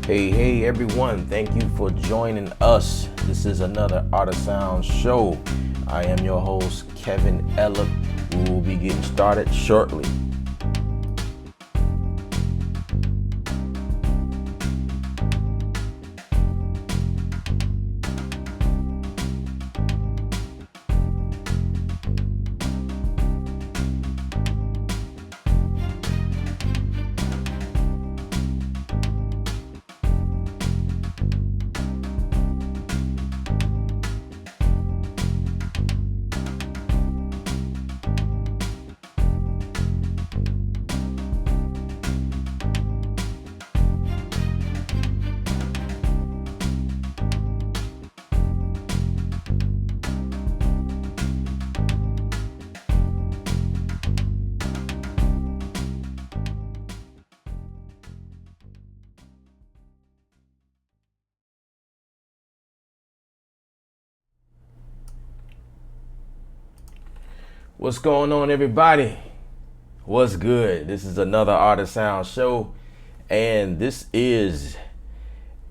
Hey everyone, thank you for joining us. This is another Art of Sound show. I am your host, Kevin Ellip. We will be getting started shortly. What's going on, everybody? What's good? This is another Art of Sound show, and this is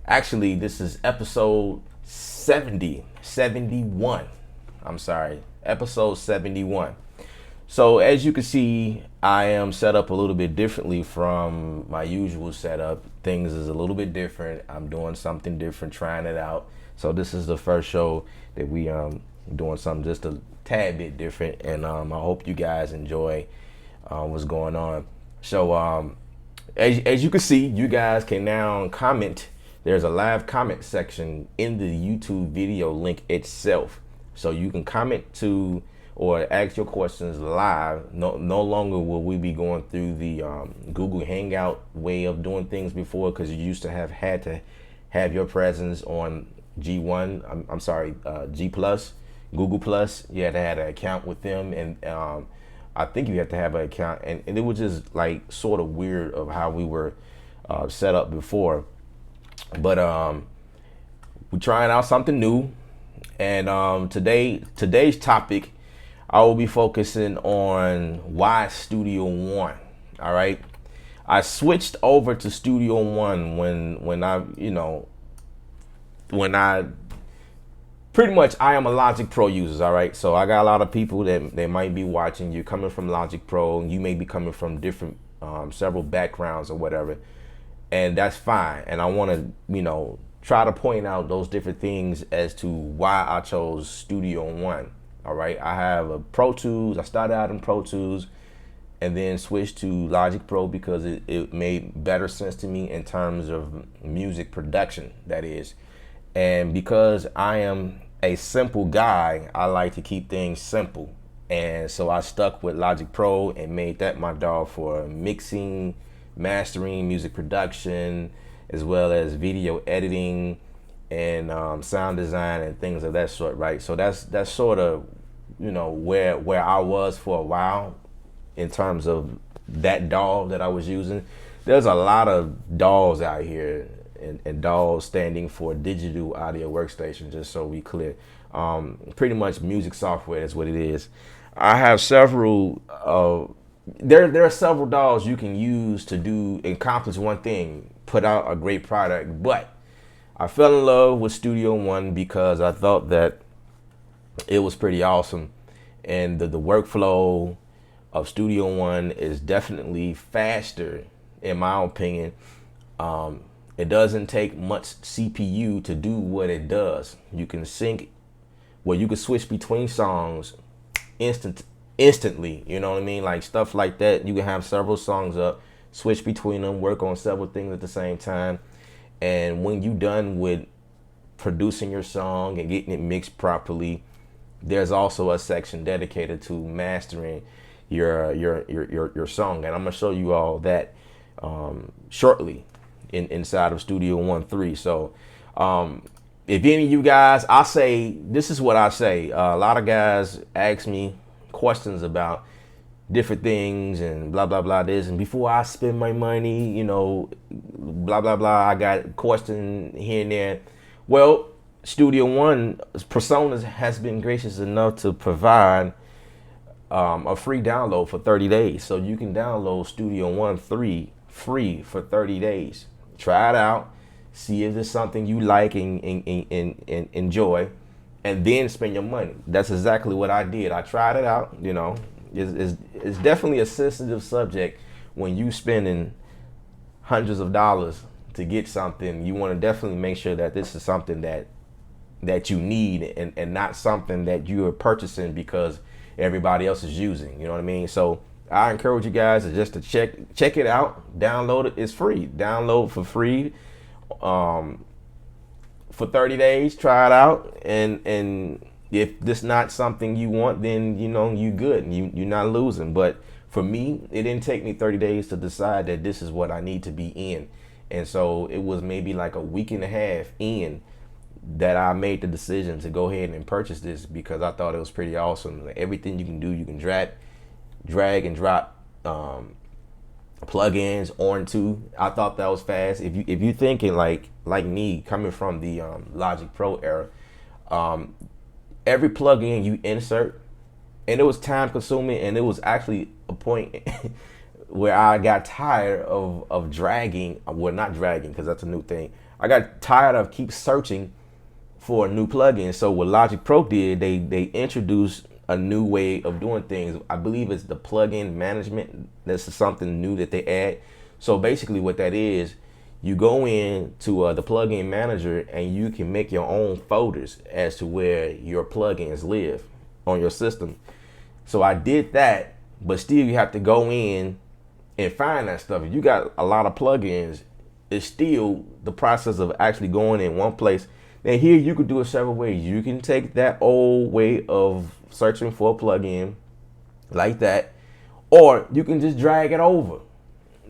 episode 71. I'm sorry, episode 71. So as you can see, I am set up a little bit differently from my usual setup. Things is a little bit different. I'm doing something different, trying it out. So this is the first show that we doing something just a tad bit different, and I hope you guys enjoy what's going on. So as you can see, you guys can now comment. There's a live comment section in the YouTube video link itself, so you can comment to or ask your questions live. No longer will we be going through the Google Hangout way of doing things before, because you used to had to have your presence on G1. I'm sorry, G Plus, Google Plus. You had to have an account with them, and I think you have to have an account, and it was just like sort of weird of how we were set up before. But we're trying out something new, and today's topic, I will be focusing on why Studio One. All right, I switched over to Studio One when I pretty much, I am a Logic Pro user. All right, so I got a lot of people that might be watching. You're coming from Logic Pro, and you may be coming from different several backgrounds or whatever, and that's fine. And I want to try to point out those different things as to why I chose Studio One. All right, I have a Pro Tools. I started out in Pro Tools and then switched to Logic Pro because it made better sense to me in terms of music production, that is. And because I am a simple guy, I like to keep things simple. And so I stuck with Logic Pro and made that my dog for mixing, mastering, music production, as well as video editing and sound design and things of that sort, right? So that's sort of where I was for a while in terms of that DAW that I was using. There's a lot of DAWs out here, and DAWs standing for digital audio workstation, just so we clear. Pretty much music software is what it is. I have several there are several DAWs you can use to accomplish one thing, put out a great product. But I fell in love with Studio One because I thought that it was pretty awesome, and the workflow of Studio One is definitely faster, in my opinion. It doesn't take much CPU to do what it does. You can you can switch between songs instantly. You know what I mean? Like stuff like that. You can have several songs up, switch between them, work on several things at the same time. And when you're done with producing your song and getting it mixed properly, there's also a section dedicated to mastering your song, and I'm gonna show you all that shortly inside of Studio One 3. So if any of you guys, I say this is what I say. A lot of guys ask me questions about different things and blah blah blah this, and before I spend my money, blah blah blah, I got question here and there. Well, Studio One Personas has been gracious enough to provide a free download for 30 days. So you can download Studio One 3 free for 30 days. Try it out. see if it's something you like and enjoy, and then spend your money. That's exactly what I did. I tried it out. It's definitely a sensitive subject when you spending hundreds of dollars to get something. You want to definitely make sure that this is something that you need, and not something that you are purchasing because everybody else is using. You know what I mean? So I encourage you guys to just to check it out, download it. It's free. Download for free for 30 days. Try it out, and if this not something you want, then you good and you're not losing. But for me, it didn't take me 30 days to decide that this is what I need to be in. And so it was maybe like a week and a half in that I made the decision to go ahead and purchase this, because I thought it was pretty awesome. Like, everything you can do, you can drag and drop plugins onto. I thought that was fast. If you thinking like me, coming from the Logic Pro era, every plugin you insert, and it was time consuming, and it was actually a point where I got tired of dragging. Well, not dragging, because that's a new thing. I got tired of keep searching for a new plugin. So what Logic Pro did, they introduced a new way of doing things. I believe it's the plugin management. This is something new that they add. So basically what that is, you go in to the plugin manager and you can make your own folders as to where your plugins live on your system. So I did that, but still you have to go in and find that stuff. If you got a lot of plugins, it's still the process of actually going in one place. And here you could do it several ways. You can take that old way of searching for a plugin like that, or you can just drag it over.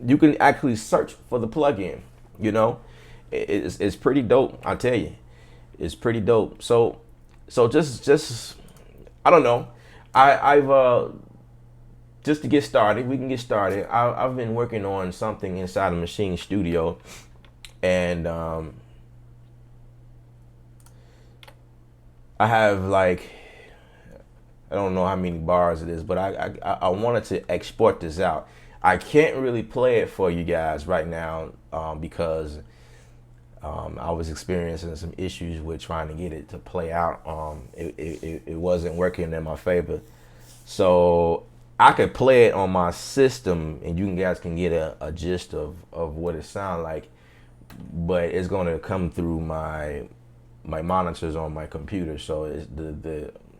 You can actually search for the plugin. It's pretty dope. I tell you, it's pretty dope. So just I don't know. I've just to get started. We can get started. I've been working on something inside of Maschine Studio, and I have like, I don't know how many bars it is, but I wanted to export this out. I can't really play it for you guys right now because I was experiencing some issues with trying to get it to play out. It wasn't working in my favor. So I could play it on my system and you guys can get a gist of what it sounds like, but it's going to come through my monitors on my computer, so it's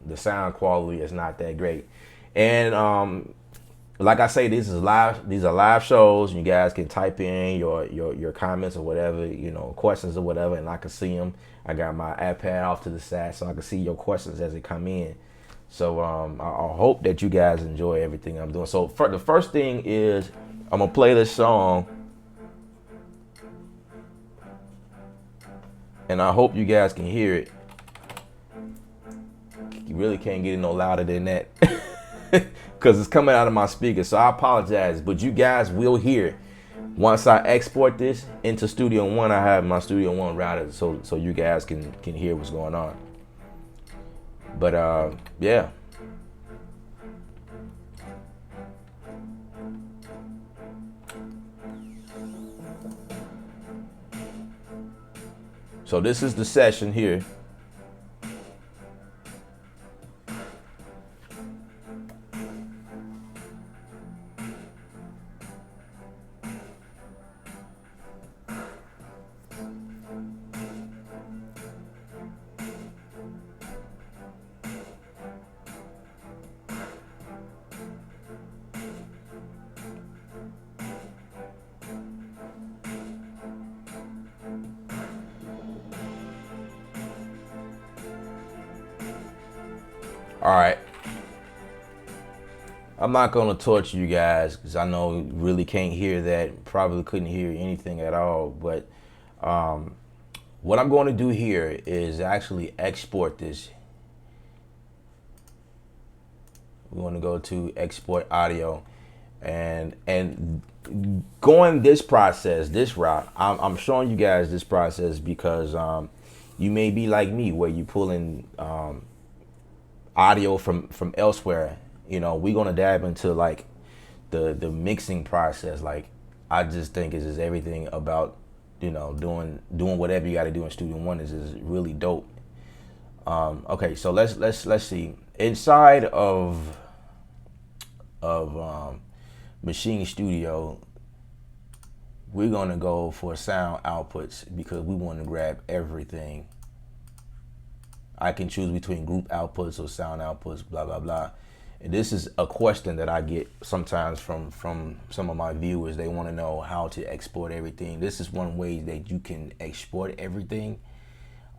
the sound quality is not that great. And like I say, these are live shows. You guys can type in your comments or whatever, questions or whatever, and I can see them. I got my iPad off to the side so I can see your questions as they come in. So I hope that you guys enjoy everything I'm doing. So the first thing is I'm gonna play this song, and I hope you guys can hear it. You really can't get it no louder than that because it's coming out of my speaker. So I apologize, but you guys will hear it. Once I export this into Studio One, I have my Studio One router so you guys can hear what's going on. But yeah. So this is the session here. All right. I'm not going to torture you guys because I know you really can't hear that. Probably couldn't hear anything at all. But what I'm going to do here is actually export this. We want to go to export audio, and going this process, this route. I'm showing you guys this process because you may be like me where you pull in audio from elsewhere. We're gonna dab into like the mixing process. Like I just think it's just everything about doing whatever you got to do in Studio One is really dope. Okay, so let's see. Inside of Machine Studio, we're gonna go for sound outputs because we want to grab everything. I can choose between group outputs or sound outputs, blah blah blah. And this is a question that I get sometimes from some of my viewers. They want to know how to export everything. This is one way that you can export everything.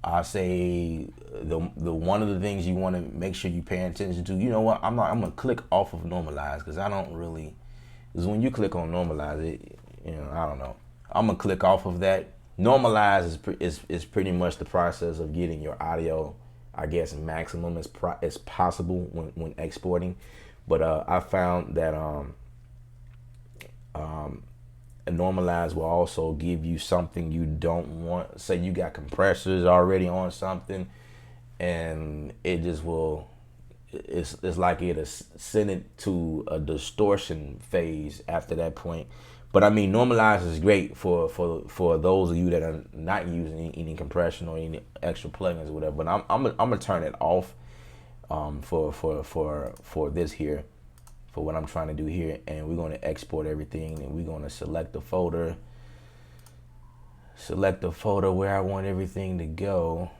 I say the one of the things you want to make sure you pay attention to. You know what? I'm gonna click off of normalize because I don't really. Because when you click on normalize it, I don't know. I'm gonna click off of that. Normalize is pretty much the process of getting your audio, I guess, maximum as possible when exporting. But I found that a normalize will also give you something you don't want. Say you got compressors already on something, and it just will. It's like it'll send it to a distortion phase after that point. But I mean, normalize is great for those of you that are not using any compression or any extra plugins or whatever. But I'm gonna turn it off for this here, for what I'm trying to do here, and we're gonna export everything, and we're gonna select the folder where I want everything to go.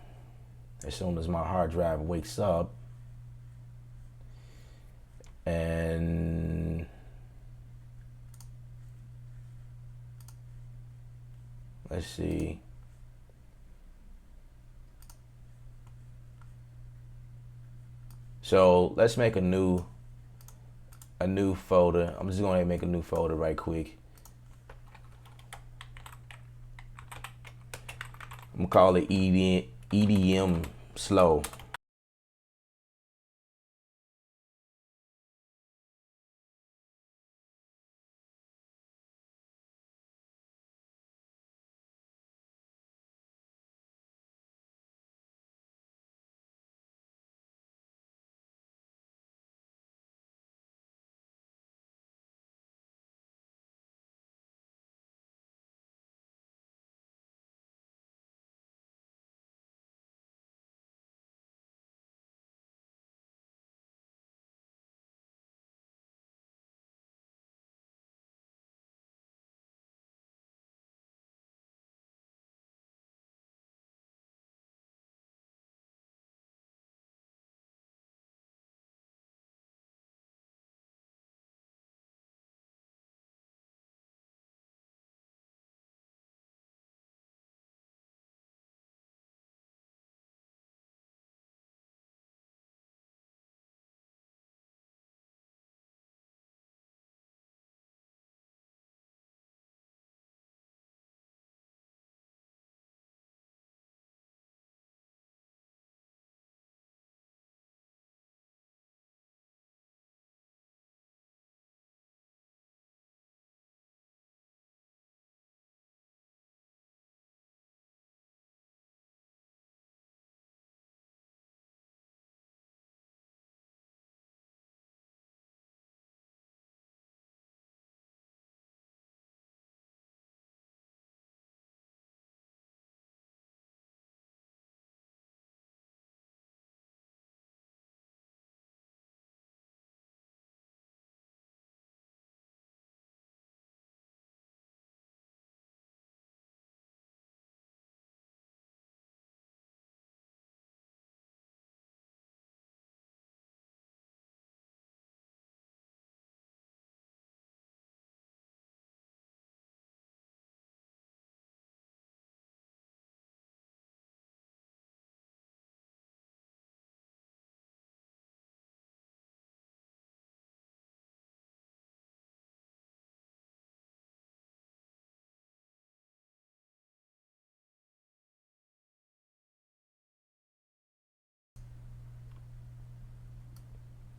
As soon as my hard drive wakes up, and let's see. So let's make a new folder. I'm just going to make a new folder right quick. I'm gonna call it EDM slow.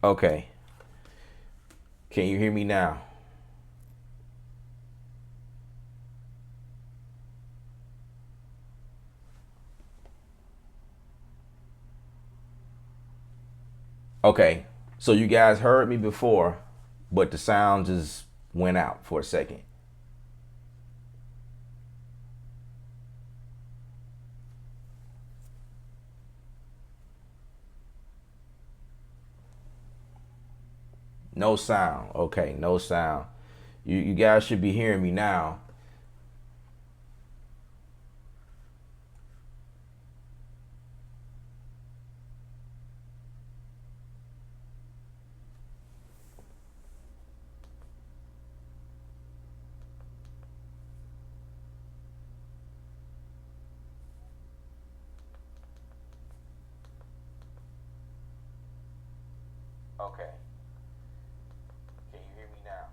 Okay, can you hear me now? Okay, so you guys heard me before, but the sound just went out for a second. No sound. Okay, no sound. You guys should be hearing me now. Okay. Can you hear me now?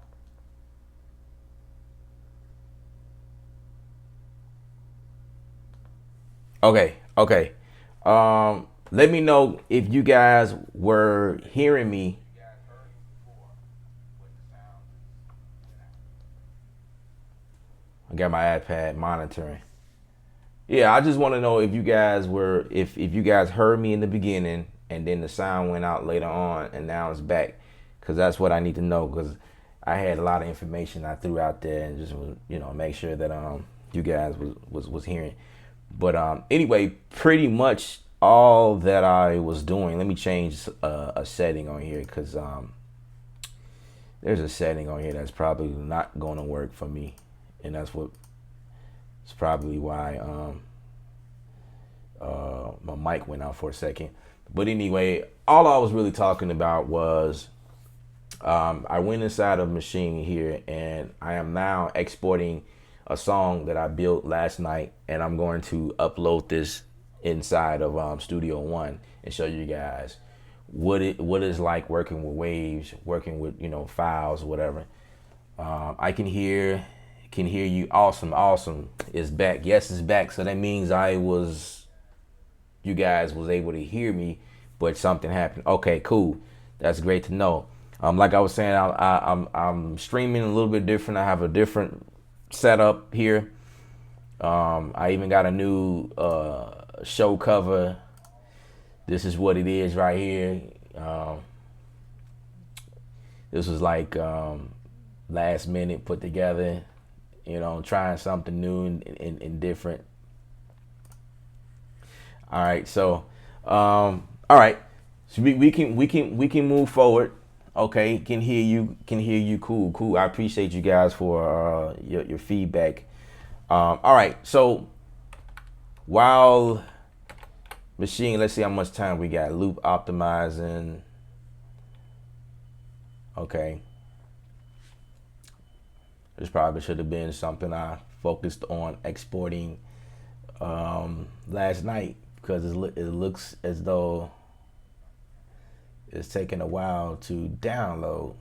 Okay, okay. Let me know if you guys were hearing me. I got my iPad monitoring. Yeah, I just want to know if you guys were if you guys heard me in the beginning and then the sound went out later on and now it's back, because that's what I need to know, because I had a lot of information I threw out there and just make sure that you guys was hearing. But anyway, pretty much all that I was doing. Let me change a setting on here, because there's a setting on here that's probably not going to work for me, and that's what it's probably why my mic went out for a second. But anyway, all I was really talking about was I went inside of Maschine here, and I am now exporting a song that I built last night, and I'm going to upload this inside of Studio One and show you guys what it's like working with waves, working with files, whatever. I can hear you. Awesome, awesome. It's back. Yes, it's back. So that means you guys was able to hear me, but something happened. Okay, cool. That's great to know. Like I was saying, I'm streaming a little bit different. I have a different setup here. I even got a new show cover. This is what it is right here. This was like last minute put together. Trying something new and different. All right, so all right, so we can move forward. Okay, can hear you. Cool. I appreciate you guys for your feedback. All right, so while Maschine, let's see how much time we got. Loop optimizing. Okay. This probably should have been something I focused on exporting last night, because it looks as though it's taking a while to download.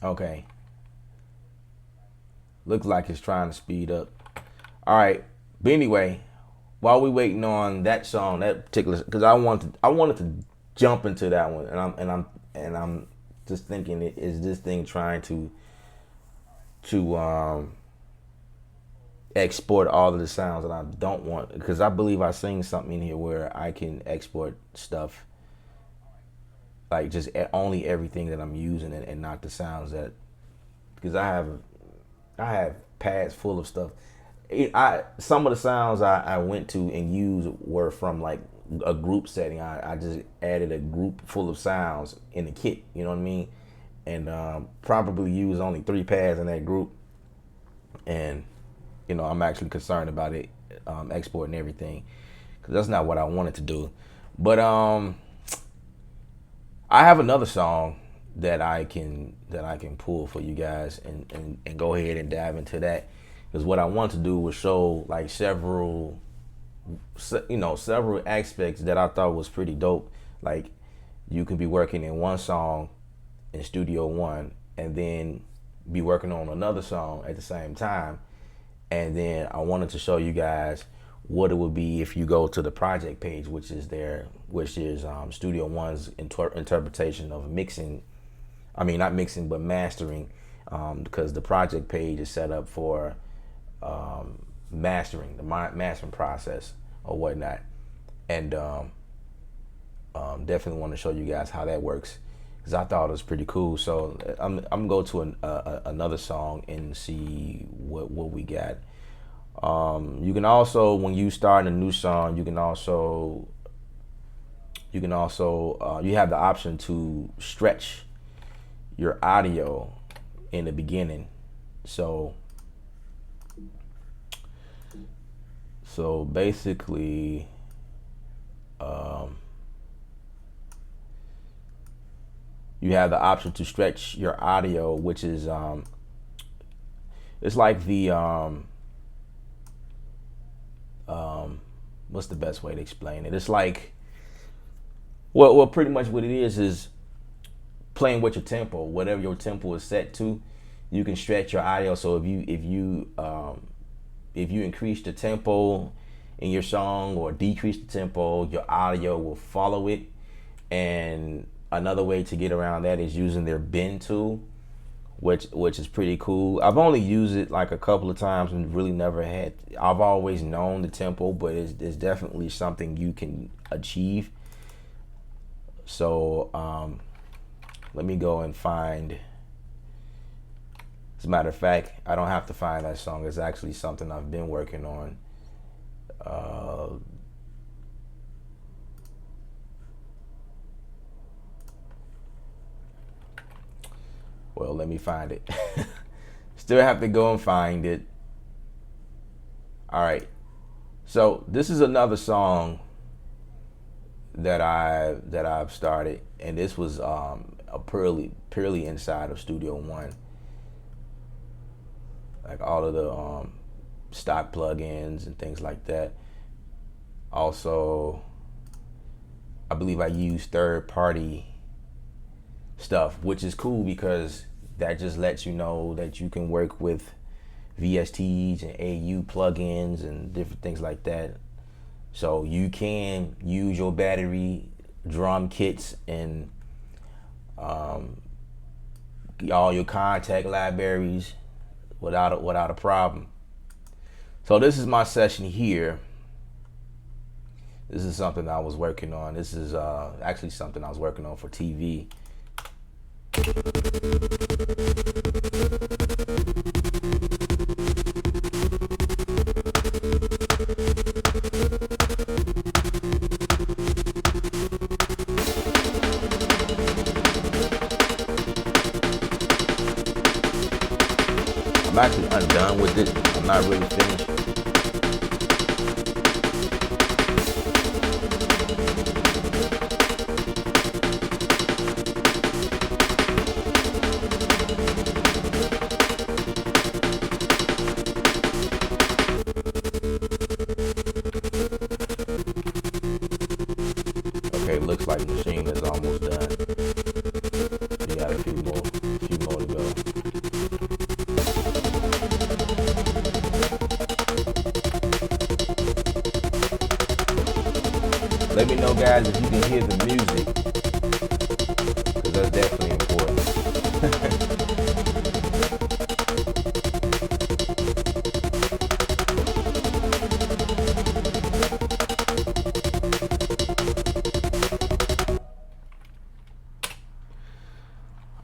Okay. Looks like it's trying to speed up. All right. But anyway, while we waiting on that song, that particular, because I wanted to jump into that one, and I'm just thinking, is this thing trying to export all of the sounds that I don't want? Because I believe I seen something in here where I can export stuff, like just only everything that I'm using, and not the sounds that, because I have pads full of stuff. Some of the sounds I went to and used were from like a group setting. I just added a group full of sounds in the kit. You know what I mean? And probably used only 3 pads in that group. And I'm actually concerned about it exporting everything, because that's not what I wanted to do. But I have another song that I can pull for you guys, and go ahead and dive into that, because what I want to do was show like several aspects that I thought was pretty dope. Like, you can be working in one song in Studio One and then be working on another song at the same time. And then I wanted to show you guys what it would be if you go to the project page, which is Studio One's interpretation of mixing. I mean, not mixing, but mastering, because the project page is set up for mastering, the mastering process or whatnot. And definitely want to show you guys how that works, because I thought it was pretty cool. So I'm gonna go to another song and see what we got. You can also, when you start a new song, you have the option to stretch your audio in the beginning. So basically, you have the option to stretch your audio, which is it's like the what's the best way to explain it? It's like, well, pretty much what it is playing with your tempo. Whatever your tempo is set to, you can stretch your audio. So if you increase the tempo in your song or decrease the tempo, your audio will follow it. And another way to get around that is using their bend tool, which is pretty cool. I've only used it like a couple of times and really never had. I've always known the tempo, but it's definitely something you can achieve. So let me go and find. As a matter of fact, I don't have to find that song. It's actually something I've been working on. Well, let me find it. Still have to go and find it. All right. So this is another song that I've started, and this was a purely inside of Studio One. Like all of the stock plugins and things like that. Also, I believe I use third party stuff, which is cool because that just lets you know that you can work with VSTs and AU plugins and different things like that. So you can use your battery drum kits and all your contact libraries without a problem. So this is my session here. This is something I was working on. This is actually something I was working on for TV. I'm actually undone with it. I'm not really finished. Okay, looks like Maschine is almost done. We got a few more to go. Let me know, guys, if you can hear the music, because that's definitely important.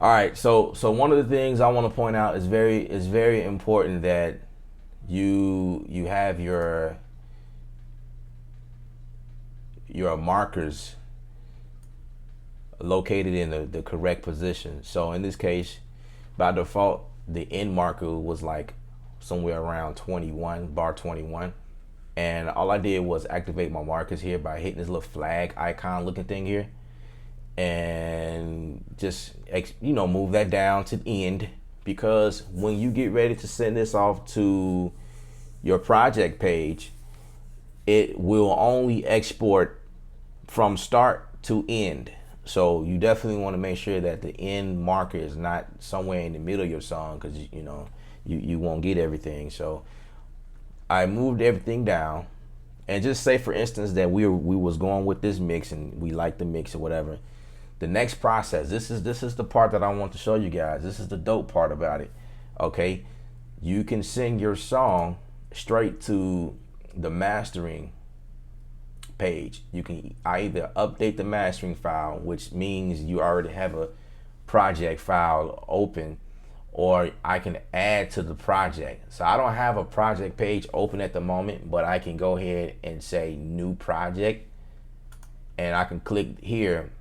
All right, so one of the things I want to point out is very important that you have your markers located in the correct position. So in this case, by default, the end marker was like somewhere around 21, bar 21. And all I did was activate my markers here by hitting this little flag icon looking thing here. And just, move that down to the end, because when you get ready to send this off to your project page, it will only export from start to end. So you definitely want to make sure that the end marker is not somewhere in the middle of your song, because you won't get everything. So I moved everything down, and just say for instance that we was going with this mix and we like the mix or whatever. The next process, this is the part that I want to show you guys. This is the dope part about it. Okay, you can send your song straight to the mastering page. You can either update the mastering file, which means you already have a project file open, or I can add to the project. So I don't have a project page open at the moment, but I can go ahead and say new project, and I can click here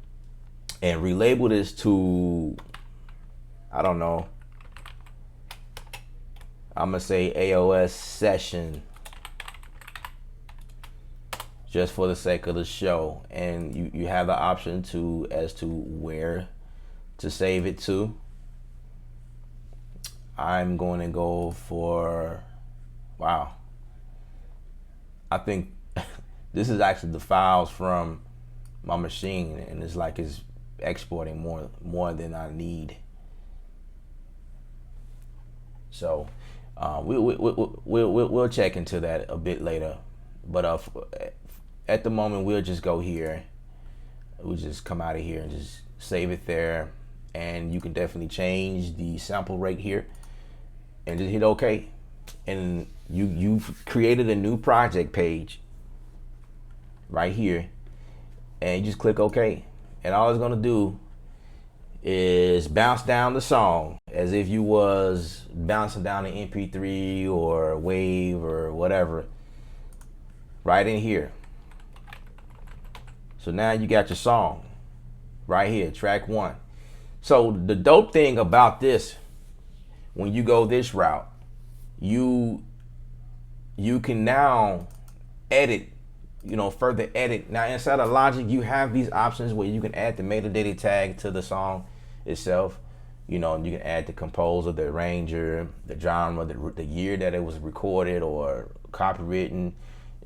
and relabel this to, I don't know, I'm gonna say AOS session just for the sake of the show. And you have the option to as to where to save it to. I'm going to go for, wow, I think this is actually the files from my machine, and it's like it's exporting more than I need. So we'll check into that a bit later. But at the moment, we'll just go here. We'll just come out of here and just save it there. And you can definitely change the sample rate here and just hit OK. And you've created a new project page right here. And you just click OK. And all it's going to do is bounce down the song as if you was bouncing down an MP3 or Wave or whatever right in here. So now you got your song right here, track 1. So the dope thing about this, when you go this route, you can now edit, further edit. Now inside of Logic, you have these options where you can add the metadata tag to the song itself. You can add the composer, the arranger, the genre, the year that it was recorded or copywritten.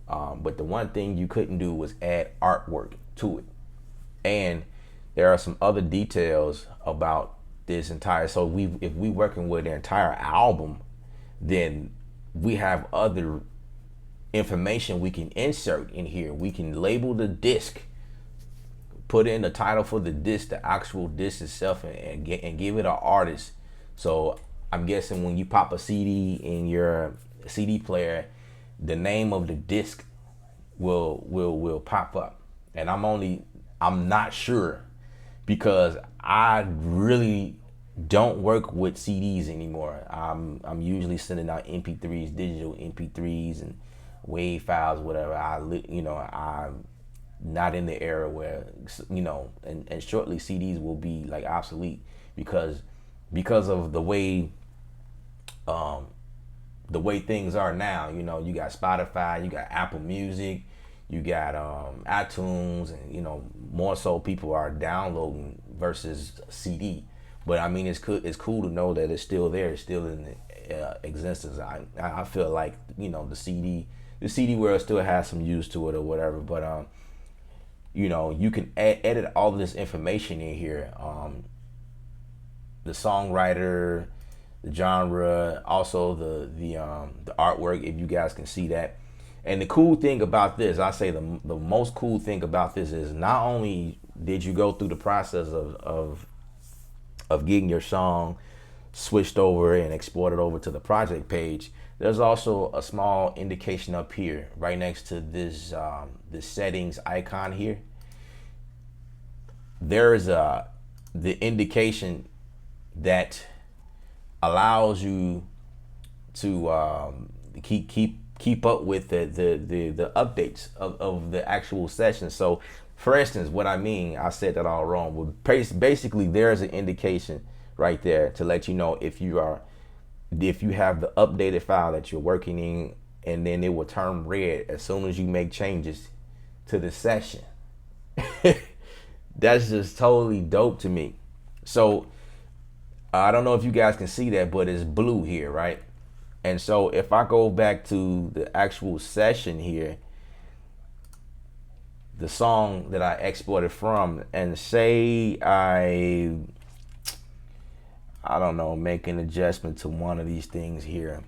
But the one thing you couldn't do was add artwork to it. And there are some other details about this entire, so if we working with the entire album, then we have other information we can insert in here. We can label the disc, put in the title for the disc, the actual disc itself, and give it an artist. So I'm guessing when you pop a CD in your CD player, the name of the disc will pop up. And I'm not sure, because I really don't work with CDs anymore. I'm usually sending out MP3s, digital MP3s and WAV files, whatever. I'm not in the era where, and shortly CDs will be like obsolete because of the way things are now. You got Spotify, you got Apple Music, you got iTunes, and more so people are downloading versus CD. But I mean, it's cool to know that it's still there, it's still in existence. I feel like the CD world still has some use to it or whatever. But you can edit all of this information in here. The songwriter, the genre, also the artwork, if you guys can see that. And the cool thing about this, I say the most cool thing about this is not only did you go through the process of getting your song switched over and exported over to the project page, there's also a small indication up here right next to this this settings icon here. There is the indication that allows you to keep up with the updates of the actual session. So for instance, what I mean, I said that all wrong. Well, basically there's an indication right there to let you know if you have the updated file that you're working in, and then it will turn red as soon as you make changes to the session. That's just totally dope to me. So I don't know if you guys can see that, but it's blue here, right? And so if I go back to the actual session here, the song that I exported from, and say I don't know, make an adjustment to one of these things here,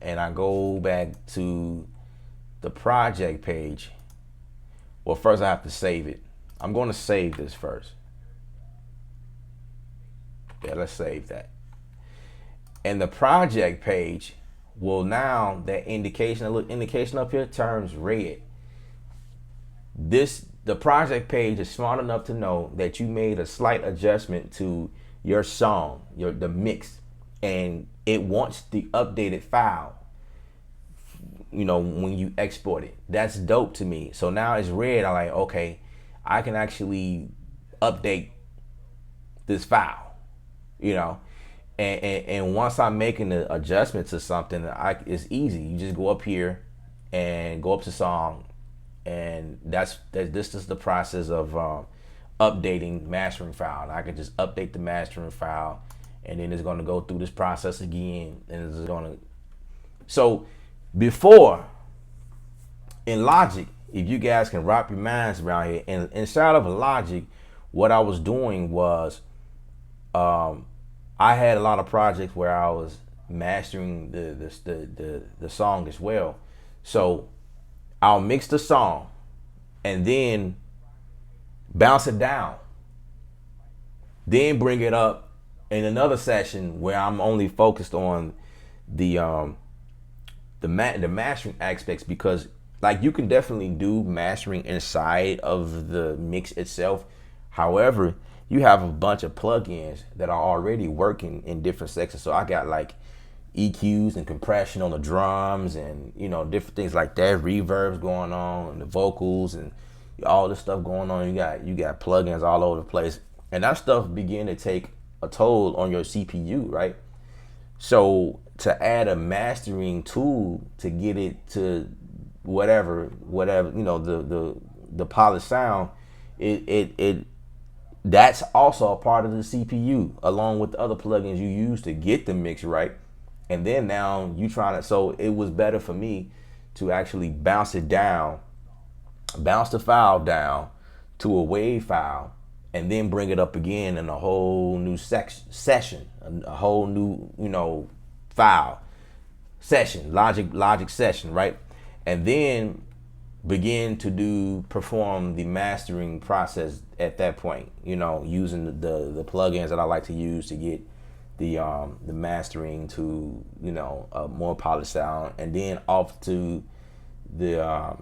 and I go back to the project page. Well, first I have to save it. I'm going to save this first. Yeah, let's save that. And the project page will now, that indication, a little indication up here turns red. The project page is smart enough to know that you made a slight adjustment to your song, the mix, and it wants the updated file, when you export it. That's dope to me. So now it's red. I'm like, okay, I can actually update this file, you know. And once I'm making the adjustment to something, it's easy. You just go up here and go up to song, and this is the process of updating mastering file. And I can just update the mastering file, and then it's going to go through this process again, and it's going to. So before in Logic, if you guys can wrap your minds around here, and inside of Logic, what I was doing was, I had a lot of projects where I was mastering the song as well. So I'll mix the song and then bounce it down, then bring it up in another session where I'm only focused on the mastering aspects, because like you can definitely do mastering inside of the mix itself. However, you have a bunch of plugins that are already working in different sections. So I got like EQs and compression on the drums, and different things like that, reverbs going on, and the vocals, and all this stuff going on. You got plugins all over the place, and that stuff begin to take a toll on your CPU, right? So to add a mastering tool to get it to whatever the polished sound, it that's also a part of the CPU, along with the other plugins you use to get the mix right. And then now you trying to, so it was better for me to actually bounce the file down to a wave file, and then bring it up again in a whole new session, a whole new file session, logic session, right? And then begin to perform the mastering process at that point, using the plugins that I like to use to get the mastering to a more polished sound, and then off to the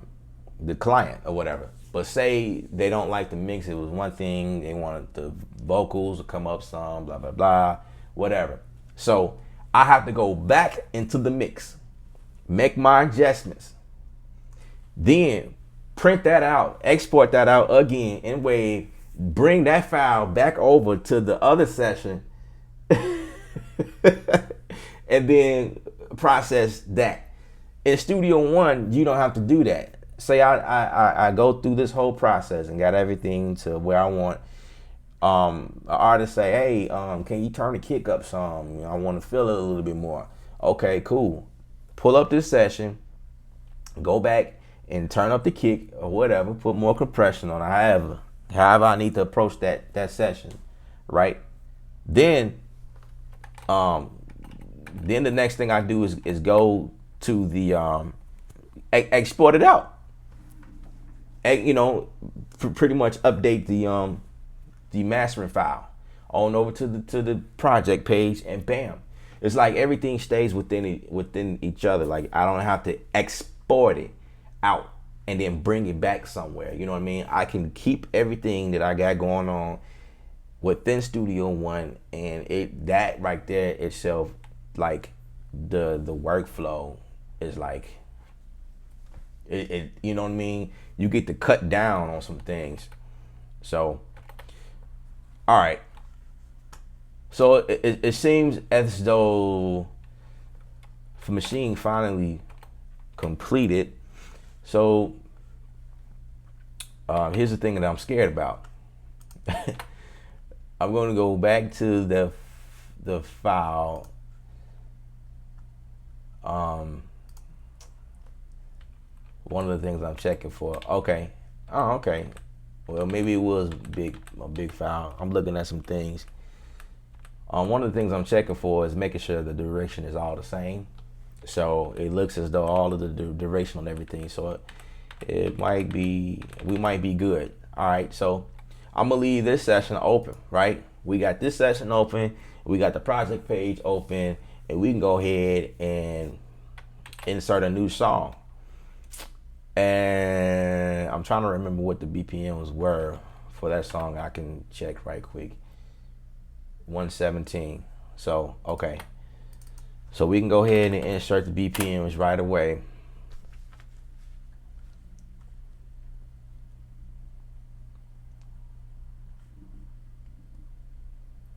client or whatever. But say they don't like the mix, it was one thing, they wanted the vocals to come up some, blah blah blah, whatever. So I have to go back into the mix, make my adjustments, then print that out, export that out again in Wave, bring that file back over to the other session, and then process that. In Studio One, you don't have to do that. Say I go through this whole process and got everything to where I want. An artist say, hey, can you turn the kick up some? I want to feel it a little bit more. Okay, cool. Pull up this session, go back and turn up the kick or whatever, put more compression on it, however I need to approach that session, right? Then the next thing I do is go to the export it out, and pretty much update the mastering file on over to the project page, and bam, it's like everything stays within each other. Like I don't have to export it out and then bring it back somewhere. You know what I mean? I can keep everything that I got going on within Studio One, and that right there itself, like the workflow is like it. You know what I mean? You get to cut down on some things. So, all right. So it seems as though the Maschine finally completed. So here's the thing that I'm scared about. I'm going to go back to the file. One of the things I'm checking for. Okay. Oh, okay. Well, maybe it was a big file. I'm looking at some things. One of the things I'm checking for is making sure the duration is all the same. So it looks as though all of the duration on everything. So we might be good. All right. So I'm gonna leave this session open, right? We got this session open. We got the project page open, and we can go ahead and insert a new song. And I'm trying to remember what the BPMs were for that song. I can check right quick. 117. So, okay. So we can go ahead and insert the BPMs right away.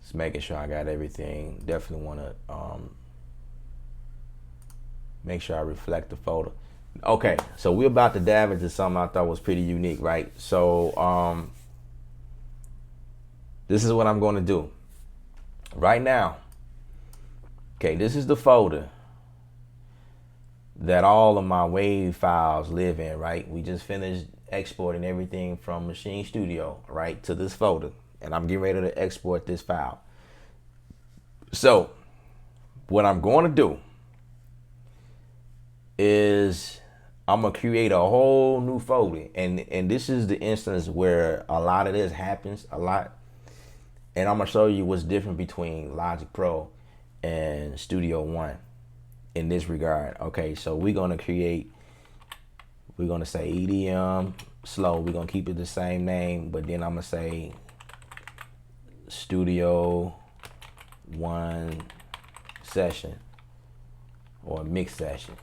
Just making sure I got everything. Definitely want to make sure I reflect the folder. Okay, so we're about to dive into something I thought was pretty unique, right? So this is what I'm going to do right now. Okay, this is the folder that all of my wave files live in, right? We just finished exporting everything from Maschine Studio, right, to this folder, and I'm getting ready to export this file. So what I'm going to do is I'm gonna create a whole new folder, and this is the instance where a lot of this happens a lot, and I'm gonna show you what's different between Logic Pro and Studio One in this regard. Okay, so we're gonna say EDM slow. We're gonna keep it the same name, but then I'm gonna say Studio One session or mix session.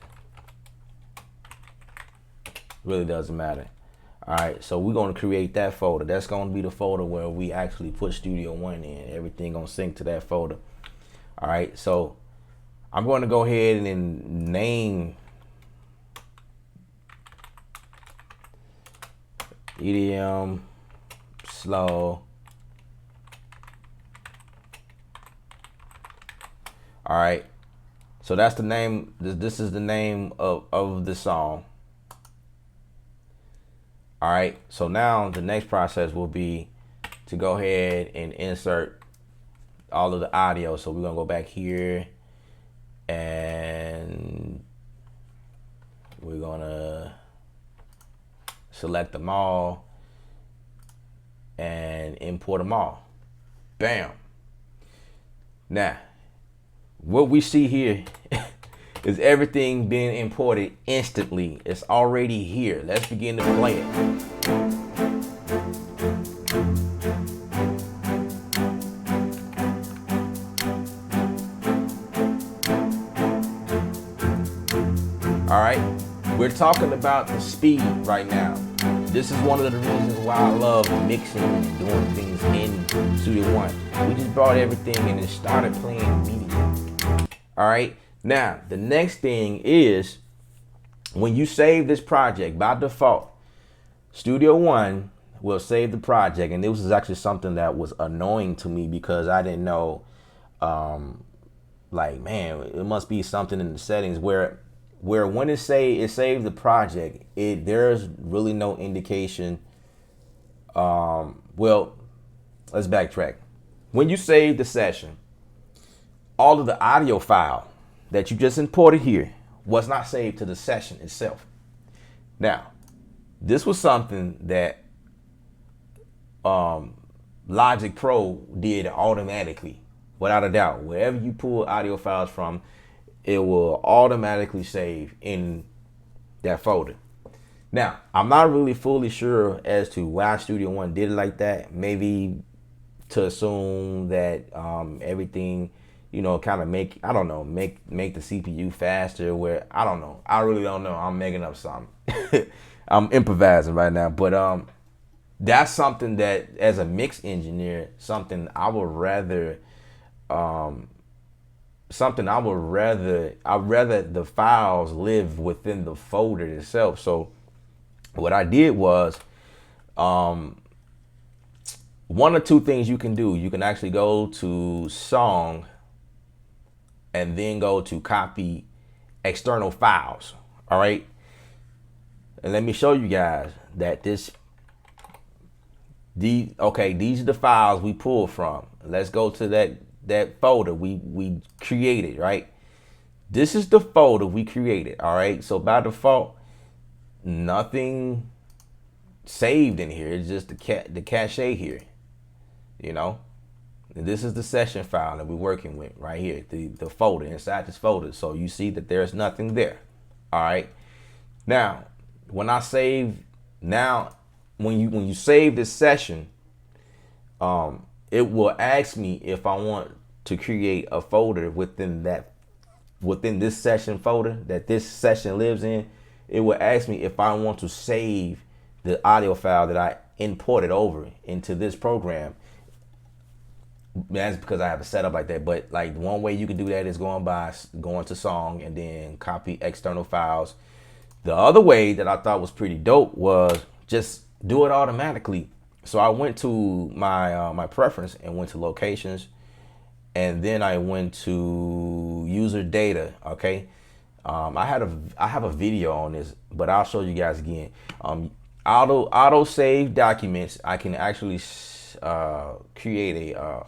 Really doesn't matter. All right, so we're gonna create that folder. That's gonna be the folder where we actually put Studio One in. Everything gonna sync to that folder. All right, so I'm going to go ahead and name EDM slow. All right, so that's the name. This is the name of the song. All right, so now the next process will be to go ahead and insert all of the audio. So we're gonna go back here and we're gonna select them all and import them all. Bam. Now, what we see here is everything being imported instantly. It's already here. Let's begin to play it. All right, we're talking about the speed right now. This is one of the reasons why I love mixing and doing things in Studio One. We just brought everything and it started playing immediately. All right, now the next thing is when you save this project, by default, Studio One will save the project, and this was actually something that was annoying to me because I didn't know, like, man, it must be something in the settings where when it saves the project, there's really no indication. Well, let's backtrack. When you save the session, all of the audio file that you just imported here was not saved to the session itself. Now, this was something that Logic Pro did automatically, without a doubt. Wherever you pull audio files from, it will automatically save in that folder. Now, I'm not really fully sure as to why Studio One did it like that. Maybe to assume that everything, kind of make the CPU faster. Where I don't know. I really don't know. I'm making up something. I'm improvising right now, but that's something that, as a mix engineer, I'd rather the files live within the folder itself. So what I did was, one or two things you can do. You can actually go to song and then go to copy external files. All right. And let me show you guys that these are the files we pulled from. Let's go to that folder we created, right? This is the folder we created, all right? So by default, nothing saved in here. It's just the cache here, And this is the session file that we're working with right here, the folder inside this folder. So you see that there's nothing there, all right? Now, when you save this session, it will ask me if I want to create a folder within that within this session folder that this session lives in, it will ask me if I want to save the audio file that I imported over into this program. That's because I have it set up like that. But like one way you can do that is going to song and then copy external files. The other way that I thought was pretty dope was just do it automatically. So I went to my preference and went to locations, and then I went to user data. Okay, I have a video on this, but I'll show you guys again. Auto save documents. I can actually create a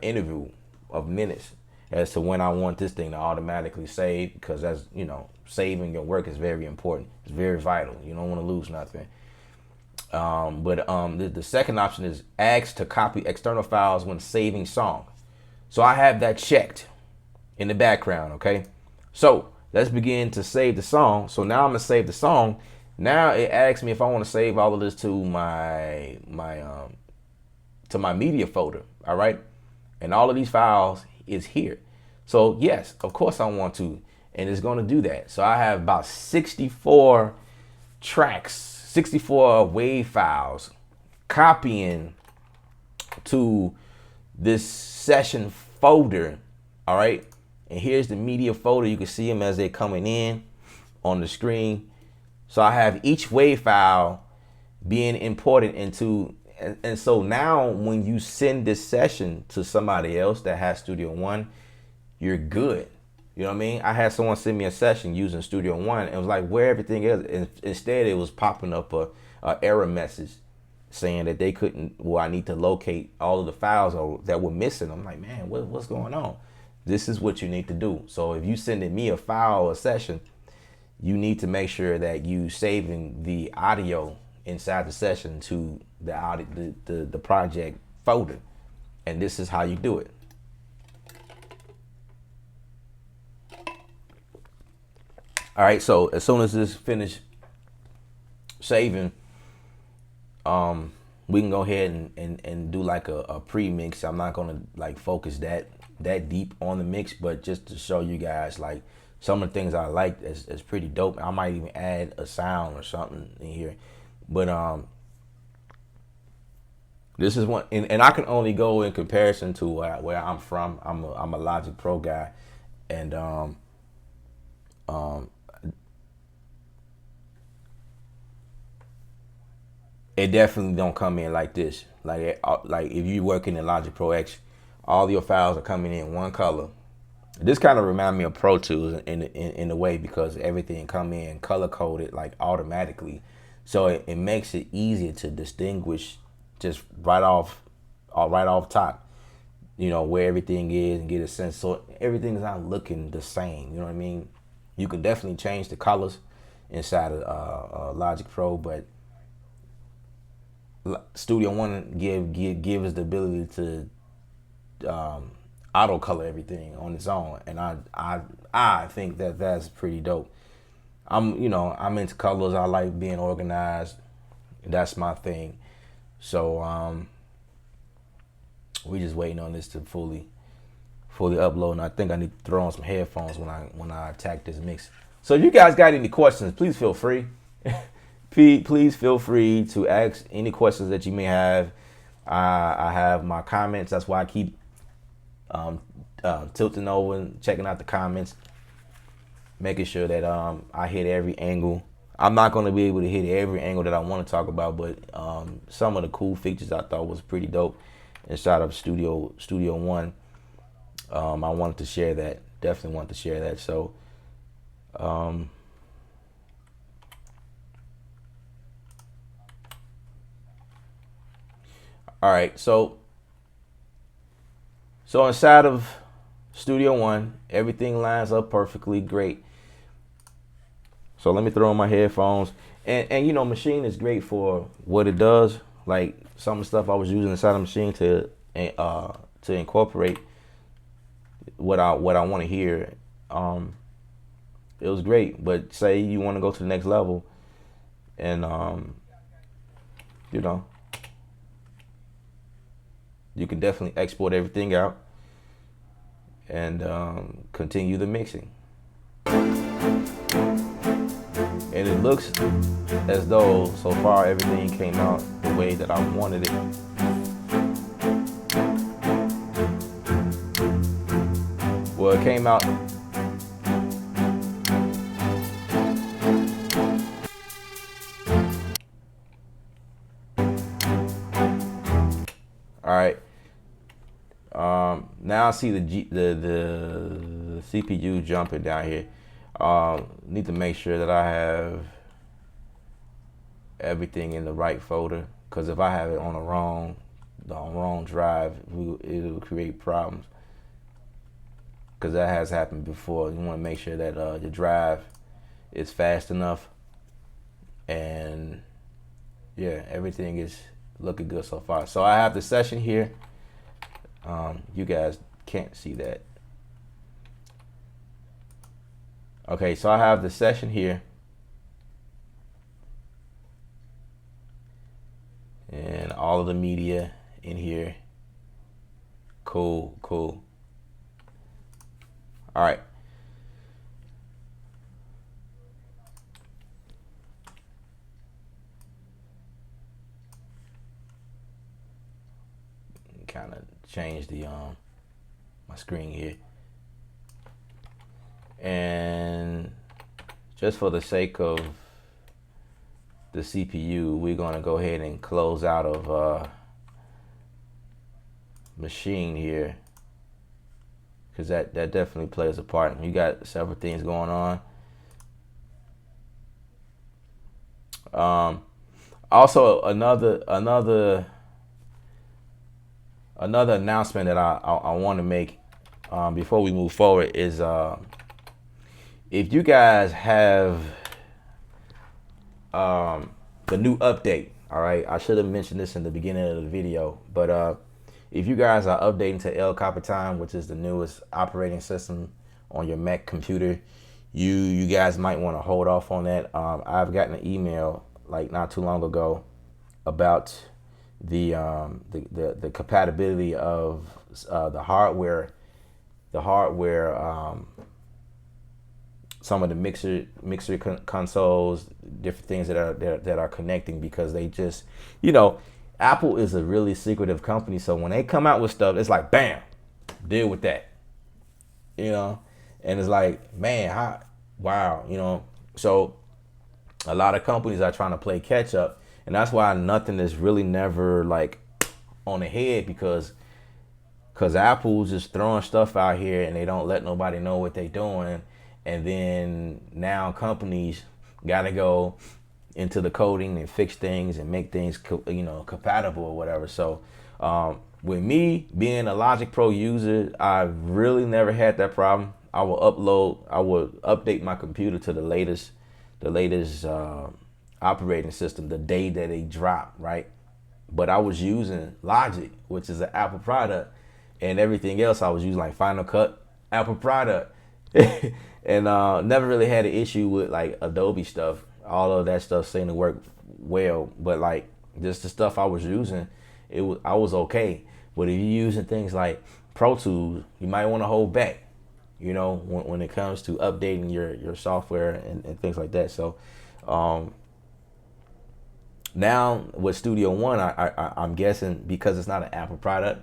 interval of minutes as to when I want this thing to automatically save, because that's, saving your work is very important. It's very vital. You don't want to lose nothing. The second option is ask to copy external files when saving song. So I have that checked in the background. Okay, so let's begin to save the song. So now I'm gonna save the song. Now it asks me if I want to save all of this to my media folder. All right, and all of these files is here. So yes, of course I want to, and it's going to do that. So I have about 64 tracks, 64 wave files copying to this session folder. All right, and here's the media folder. You can see them as they're coming in on the screen. So I have each wave file being imported into, and so now when you send this session to somebody else that has Studio One, you're good. You know what I mean? I had someone send me a session using Studio One, and it was like, where everything is. And instead, it was popping up a error message saying that they couldn't. Well, I need to locate all of the files that were missing. I'm like, man, what's going on? This is what you need to do. So if you sending me a file or a session, you need to make sure that you saving the audio inside the session to the project folder, and this is how you do it. All right, so as soon as this finish saving, we can go ahead and do like a pre-mix. I'm not gonna like focus that deep on the mix, but just to show you guys like some of the things I like is pretty dope. I might even add a sound or something in here, but this is one, and I can only go in comparison to where I'm from. I'm a Logic Pro guy, and it definitely don't come in like this. Like if you working in Logic Pro X, all your files are coming in one color. This kind of reminds me of Pro Tools in a way, because everything come in color coded like automatically, so it makes it easier to distinguish just right off top, where everything is, and get a sense. So everything's not looking the same. You know what I mean? You can definitely change the colors inside of Logic Pro, but Studio One gives the ability to auto color everything on its own, and I think that's pretty dope. I'm into colors. I like being organized. That's my thing. So we just waiting on this to fully upload, and I think I need to throw on some headphones when I attack this mix. So if you guys got any questions, please feel free. Please feel free to ask any questions that you may have. I have my comments. That's why I keep tilting over and checking out the comments, making sure that I hit every angle. I'm not going to be able to hit every angle that I want to talk about, but some of the cool features I thought was pretty dope inside of Studio One. I wanted to share that. Definitely wanted to share that. So all right, so inside of Studio One, everything lines up perfectly great. So let me throw on my headphones, and Maschine is great for what it does. Like some of the stuff I was using inside of Maschine to incorporate what I want to hear. It was great, but say you want to go to the next level, and you can definitely export everything out, and continue the mixing. And it looks as though so far everything came out the way that I wanted it. Well, it came out. All right. Now I see the CPU jumping down here. Need to make sure that I have everything in the right folder, because if I have it on the wrong drive, it'll create problems. Because that has happened before. You want to make sure that your drive is fast enough, and yeah, everything is looking good so far. So I have the session here. You guys can't see that. Okay, so I have the session here, and all of the media in here. Cool. All right. Kind of change the my screen here, and just for the sake of the CPU, we're gonna go ahead and close out of Maschine here, because that definitely plays a part. You got several things going on. Also, another announcement that I want to make before we move forward is if you guys have the new update, all right, I should have mentioned this in the beginning of the video, but if you guys are updating to El Capitan, which is the newest operating system on your Mac computer, you guys might want to hold off on that. I've gotten an email like not too long ago about the compatibility of the hardware, some of the mixer consoles, different things that are connecting, because they just, Apple is a really secretive company. So when they come out with stuff, it's like, bam, deal with that, and it's like, man, wow, So a lot of companies are trying to play catch up, and that's why nothing is really never like on the head, because Apple's just throwing stuff out here and they don't let nobody know what they're doing. And then now companies got to go into the coding and fix things and make things, compatible or whatever. So with me being a Logic Pro user, I really never had that problem. I will update my computer to the latest operating system the day that they drop, right? But I was using Logic, which is an Apple product, and everything else I was using like Final Cut, Apple product. And never really had an issue with like Adobe stuff. All of that stuff seemed to work well, but like just the stuff I was using, I was okay. But if you're using things like Pro Tools, you might want to hold back, when it comes to updating your software and things like that. So now with Studio One, I'm guessing because it's not an Apple product,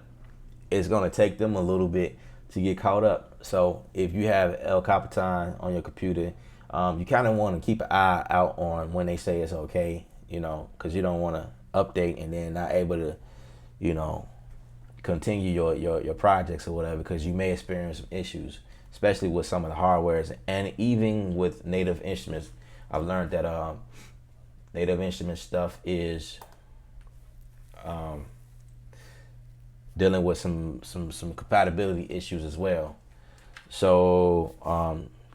it's gonna take them a little bit to get caught up. So if you have El Capitan on your computer, you kind of want to keep an eye out on when they say it's okay, because you don't want to update and then not able to, continue your projects or whatever, because you may experience some issues, especially with some of the hardwares, and even with Native Instruments. I've learned that Native Instruments stuff is dealing with some compatibility issues as well. So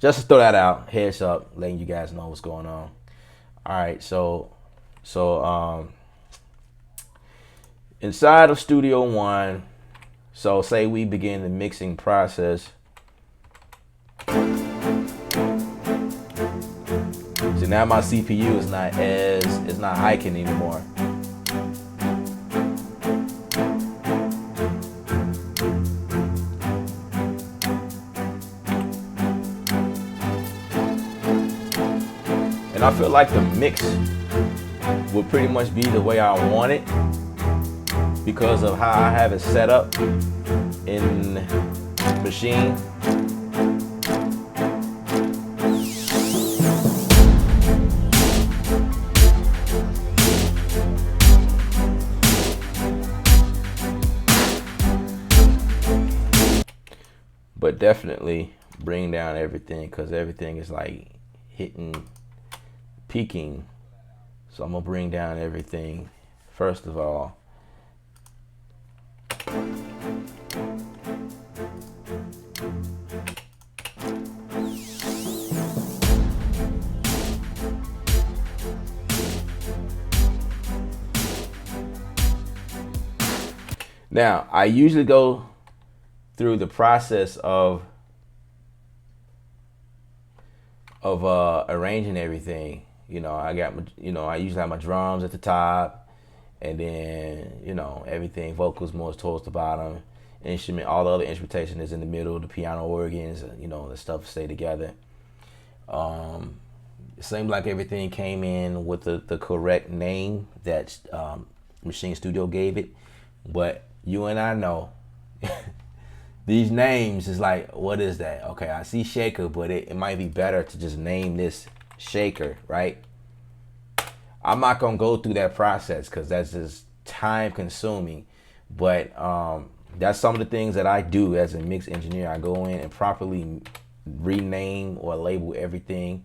just to throw that out, heads up, letting you guys know what's going on. All right, so inside of Studio One, so say we begin the mixing process. So now my CPU is not hiking anymore. And I feel like the mix will pretty much be the way I want it because of how I have it set up in Maschine. But definitely bring down everything because everything is like peaking. So I'm gonna bring down everything first of all. Now, I usually go through the process of arranging everything. You know, I usually have my drums at the top, and then everything, vocals more towards the bottom. Instrument, all the other instrumentation is in the middle. The piano, organs, the stuff stay together. It seemed like everything came in with the correct name that Maschine Studio gave it, but you and I know these names is like, what is that? Okay, I see shaker, but it might be better to just name this shaker, right? I'm not gonna go through that process because that's just time consuming, but that's some of the things that I do as a mix engineer. I go in and properly rename or label everything.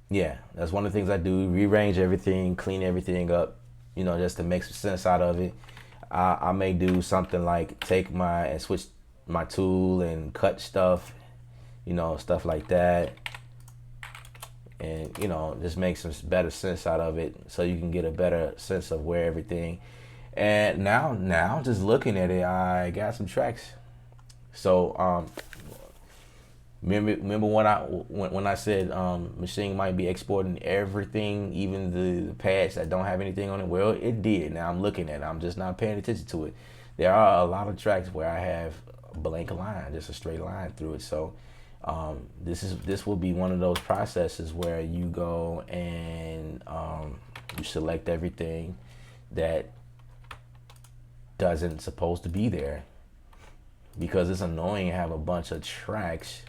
Yeah, that's one of the things I do. Rearrange everything, clean everything up, just to make some sense out of it. I may do something like switch my tool and cut stuff, stuff like that. And, just make some better sense out of it so you can get a better sense of where everything. And now just looking at it, I got some tracks. So, remember when I said Maschine might be exporting everything, even the pads that don't have anything on it? Well, it did. Now I'm looking at it. I'm just not paying attention to it. There are a lot of tracks where I have a blank line, just a straight line through it. So this will be one of those processes where you go and you select everything that doesn't supposed to be there, because it's annoying to have a bunch of tracks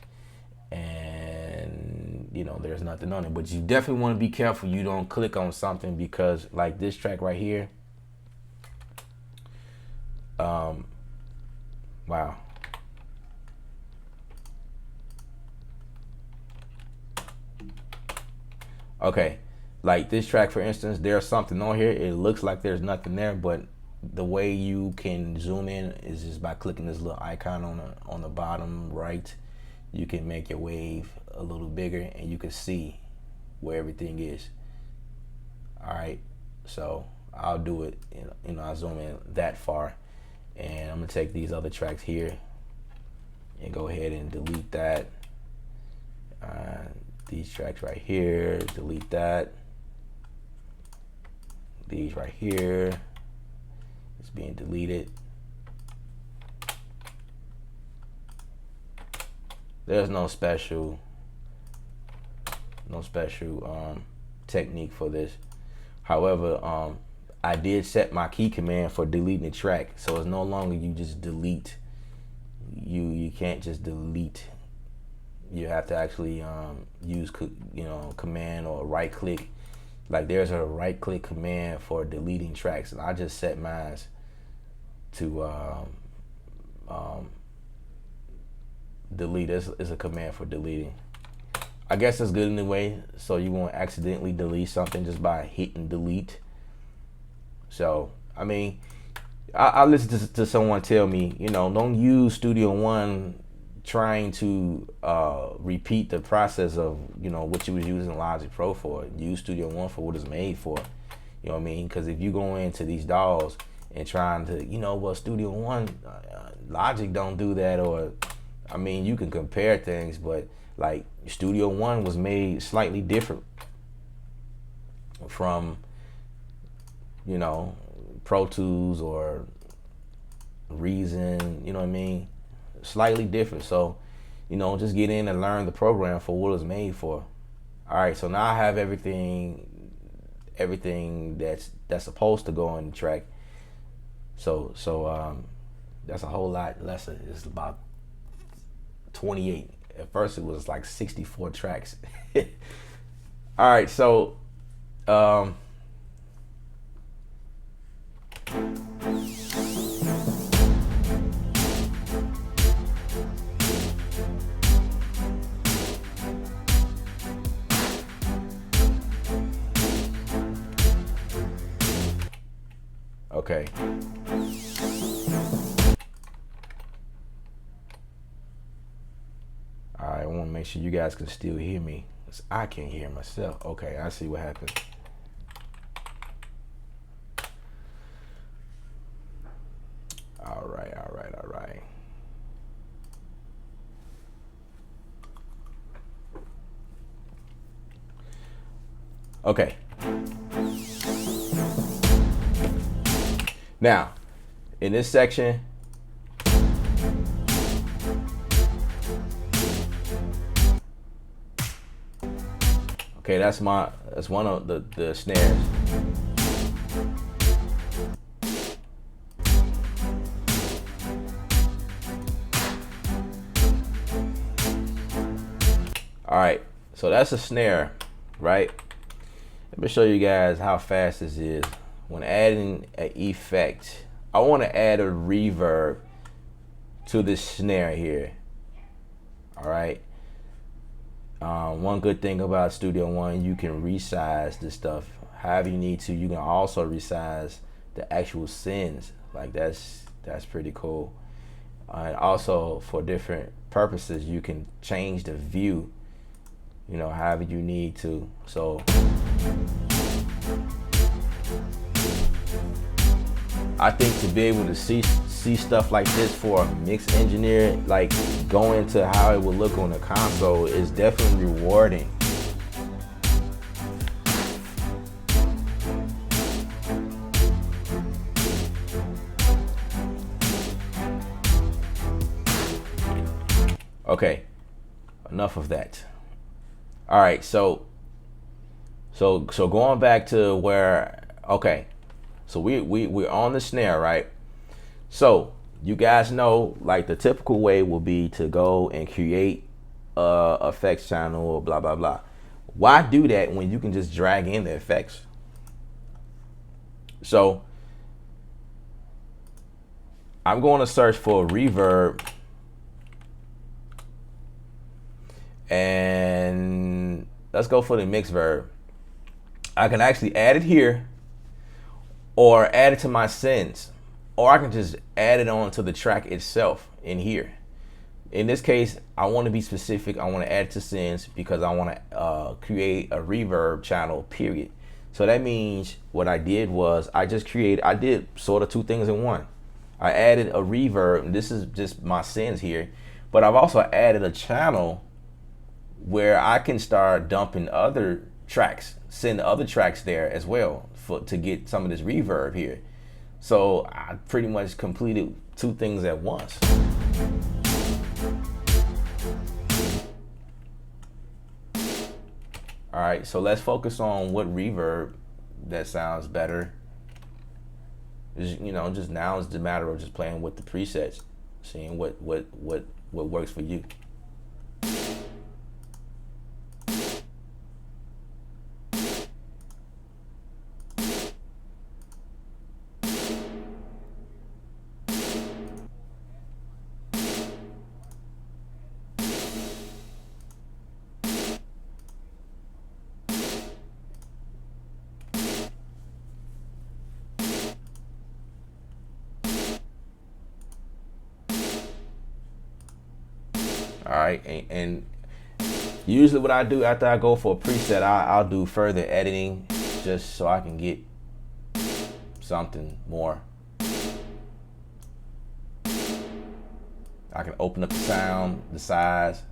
and there's nothing on it. But you definitely want to be careful you don't click on something, because like this track right here, wow, okay, like this track for instance, there's something on here. It looks like there's nothing there, but the way you can zoom in is just by clicking this little icon on the bottom right. You can make your wave a little bigger and you can see where everything is. All right, so I'll do it, I'll zoom in that far, and I'm gonna take these other tracks here and go ahead and delete that. These tracks right here, delete that. These right here, it's being deleted. There's no special technique for this. However, I did set my key command for deleting the track, so it's no longer you just delete. You can't just delete. You have to actually use command or right click. Like there's a right click command for deleting tracks, and I just set mine to delete. Is a command for deleting. I guess that's good anyway, so you won't accidentally delete something just by hitting delete. So I mean, I listened to someone tell me, don't use Studio One trying to repeat the process of what you was using Logic Pro for. Use Studio One for what it's made for. You know what I mean? Because if you go into these DAWs and trying to, Studio One, Logic don't do that, or I mean, you can compare things, but like Studio One was made slightly different from, Pro Tools or Reason, you know what I mean? Slightly different. So you know, just get in and learn the program for what it's made for. All right, so now I have everything that's supposed to go on the track. So that's a whole lot lesser. It's about 28. At first it was like 64 tracks. All right, so okay. All right, I want to make sure you guys can still hear me, because I can't hear myself. Okay, I see what happened. All right. Okay. Now, in this section, okay, that's one of the snares. All right, so that's a snare, right? Let me show you guys how fast this is. When adding an effect, I want to add a reverb to this snare here. All right. One good thing about Studio One, you can resize this stuff however you need to. You can also resize the actual sends. Like that's pretty cool. And also for different purposes, you can change the view, you know, however you need to. So I think to be able to see stuff like this for a mix engineer, like go into how it would look on the console, is definitely rewarding. Okay, enough of that. All right, so going back to where, okay, so we're on the snare, right? So you guys know, like the typical way will be to go and create a effects channel or blah blah blah. Why do that when you can just drag in the effects? So I'm going to search for reverb, and let's go for the mix verb. I can actually add it here, or add it to my sends, or I can just add it on to the track itself in here. In this case, I want to be specific. I want to add it to sends because I want to create a reverb channel, period. So that means what I did was I did sort of two things in one. I added a reverb, and this is just my sends here, but I've also added a channel where I can start dumping other tracks, send other tracks there as well to get some of this reverb here. So I pretty much completed two things at once. All right, so let's focus on what reverb that sounds better. You know, just now it's the matter of just playing with the presets, seeing what works for you. All right, and usually what I do after I go for a preset, I'll do further editing just so I can get something more. I can open up the sound, the size.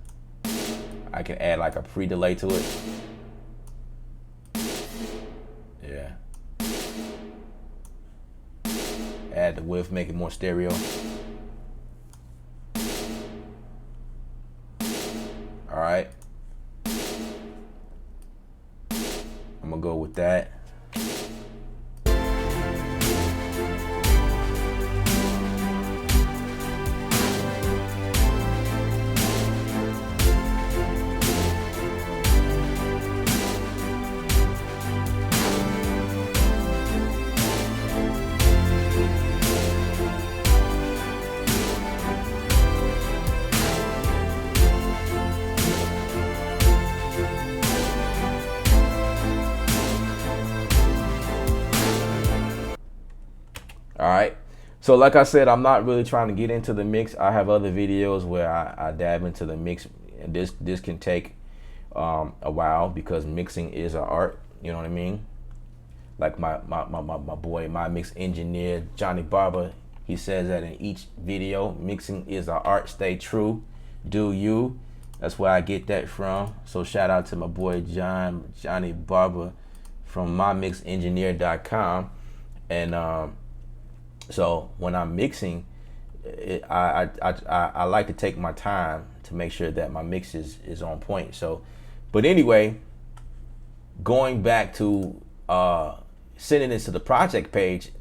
I can add like a pre-delay to it. Yeah. Add the width, make it more stereo. All right. So like I said, I'm not really trying to get into the mix. I have other videos where I dab into the mix, and this can take a while because mixing is an art. You know what I mean? Like my boy, my mix engineer Johnny Barber, he says that in each video, mixing is an art. Stay true, do you? That's where I get that from. So shout out to my boy Johnny Barber from mymixengineer.com. And so when I'm mixing, I like to take my time to make sure that my mix is on point. So, but anyway, going back to sending this to the project page,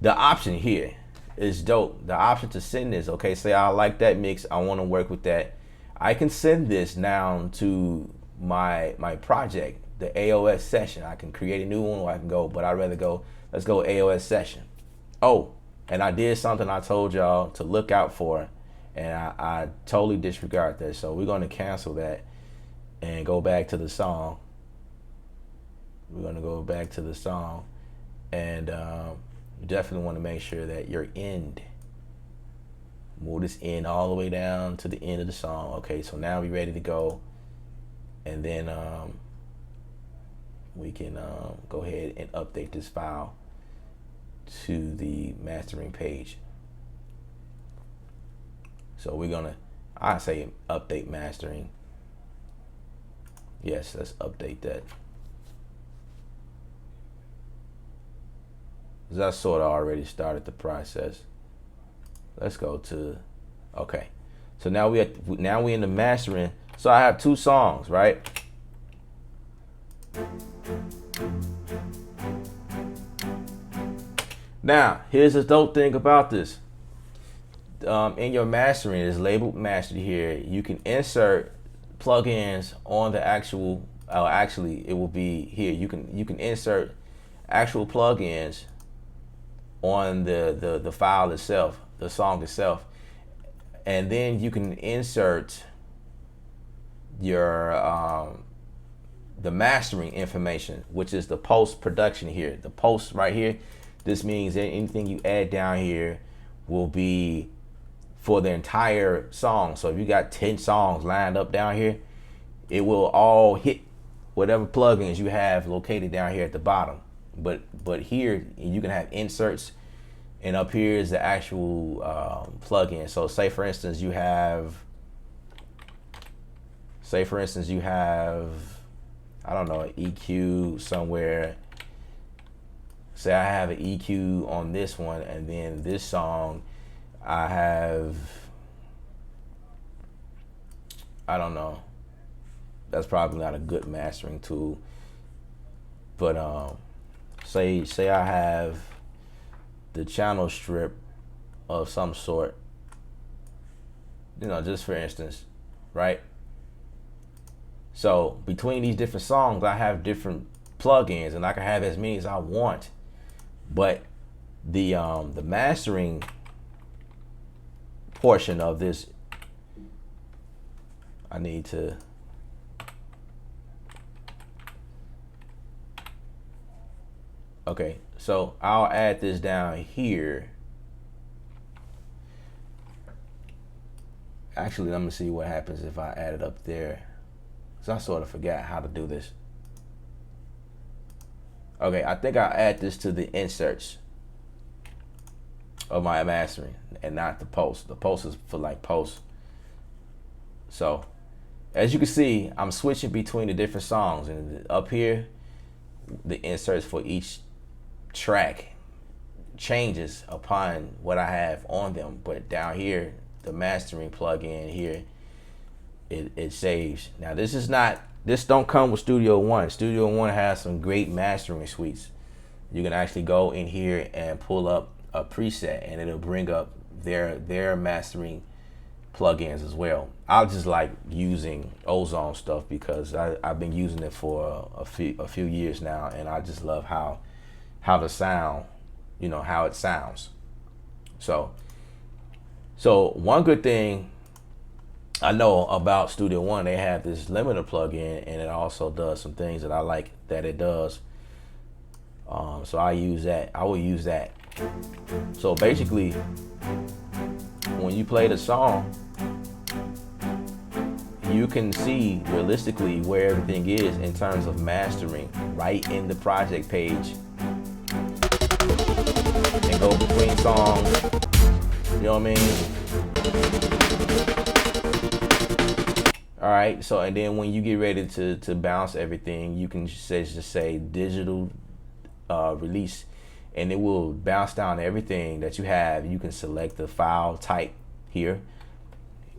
the option here is dope. The option to send this, okay, say I like that mix, I want to work with that. I can send this now to my project, the AOS session. I can create a new one, or I can go, but I'd rather go, let's go AOS session. Oh, and I did something I told y'all to look out for, and I totally disregard that. So we're going to cancel that and go back to the song. We're going to go back to the song, and you definitely want to make sure that your end, move this end all the way down to the end of the song. Okay, so now we're ready to go, and then we can go ahead and update this file to the mastering page. So we're gonna, I say update mastering. Yes, let's update that. I sort of already started the process. Let's go to, okay. So now we in the mastering. So I have two songs, right? Now, here's the dope thing about this. In your mastering, it's labeled mastered here. You can insert plugins on the actual, actually it will be here. You can insert actual plugins on the file itself, the song itself. And then you can insert your the mastering information, which is the post production here. The post right here. This means that anything you add down here will be for the entire song. So if you got 10 songs lined up down here, it will all hit whatever plugins you have located down here at the bottom. But here you can have inserts, and up here is the actual plugin. So say for instance you have, I don't know, an EQ somewhere. Say I have an EQ on this one, and then this song I have, I don't know, that's probably not a good mastering tool, but say I have the channel strip of some sort, you know, just for instance, right? So between these different songs, I have different plugins, and I can have as many as I want. But the mastering portion of this, I need to, okay, so I'll add this down here. Actually, let me see what happens if I add it up there, because I sort of forgot how to do this. Okay, I think I'll add this to the inserts of my mastering and not the post. The post is for like posts. So as you can see, I'm switching between the different songs, and up here, the inserts for each track changes upon what I have on them. But down here, the mastering plugin here, it saves. Now this don't come with Studio One. Studio One has some great mastering suites. You can actually go in here and pull up a preset, and it'll bring up their mastering plugins as well. I just like using Ozone stuff because I've been using it for a few years now, and I just love how the sound, you know, how it sounds. So one good thing I know about Studio One, they have this limiter plugin, and it also does some things that I like that it does. So I use that. I will use that So basically, when you play the song, you can see realistically where everything is in terms of mastering right in the project page, and go between songs. You know what I mean? All right. So and then when you get ready to bounce everything, you can just say digital release, and it will bounce down everything that you have. You can select the file type here,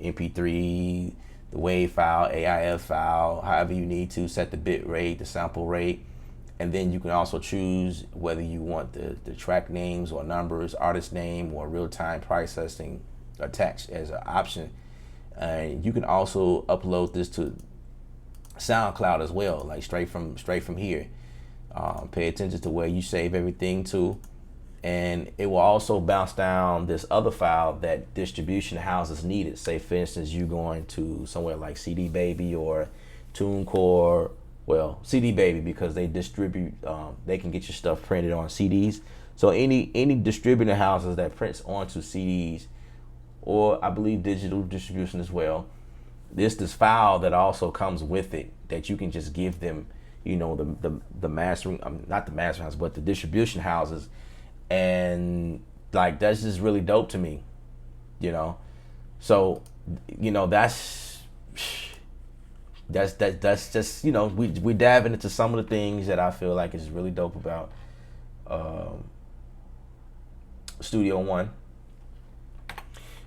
MP3, the WAV file, AIF file, however you need to set the bit rate, the sample rate. And then you can also choose whether you want the track names or numbers, artist name, or real-time processing attached as an option. And you can also upload this to SoundCloud as well, like straight from here. Pay attention to where you save everything to, and it will also bounce down this other file that distribution houses needed. Say for instance, you going to somewhere like CD Baby or TuneCore. Well, CD Baby, because they distribute, they can get your stuff printed on CDs. So any distributor houses that prints onto CDs, or I believe digital distribution as well, this file that also comes with it that you can just give them, you know, the mastering, not the mastering house, but the distribution houses, and like that's just really dope to me, you know. So, you know, that's just, you know, we diving into some of the things that I feel like is really dope about Studio One.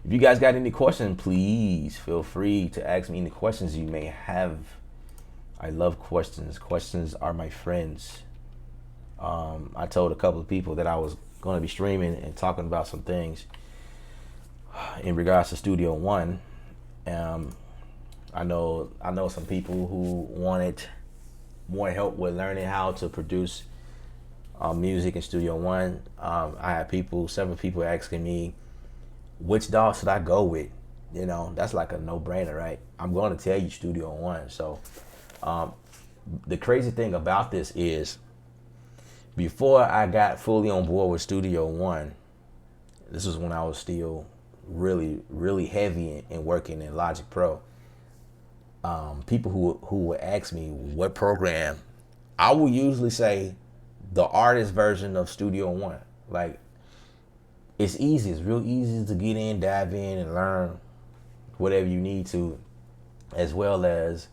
If you guys got any questions, please feel free to ask me any questions you may have. I love questions. Questions are my friends. I told a couple of people that I was going to be streaming and talking about some things in regards to Studio One. I know some people who wanted more help with learning how to produce music in Studio One. I had several people asking me, which DAW should I go with? You know, that's like a no-brainer, right? I'm going to tell you Studio One. So the crazy thing about this is, before I got fully on board with Studio One, this was when I was still really, really heavy in working in Logic Pro. People who would ask me what program, I would usually say the artist version of Studio One. Like, it's easy. It's real easy to get in, dive in, and learn whatever you need to, as well as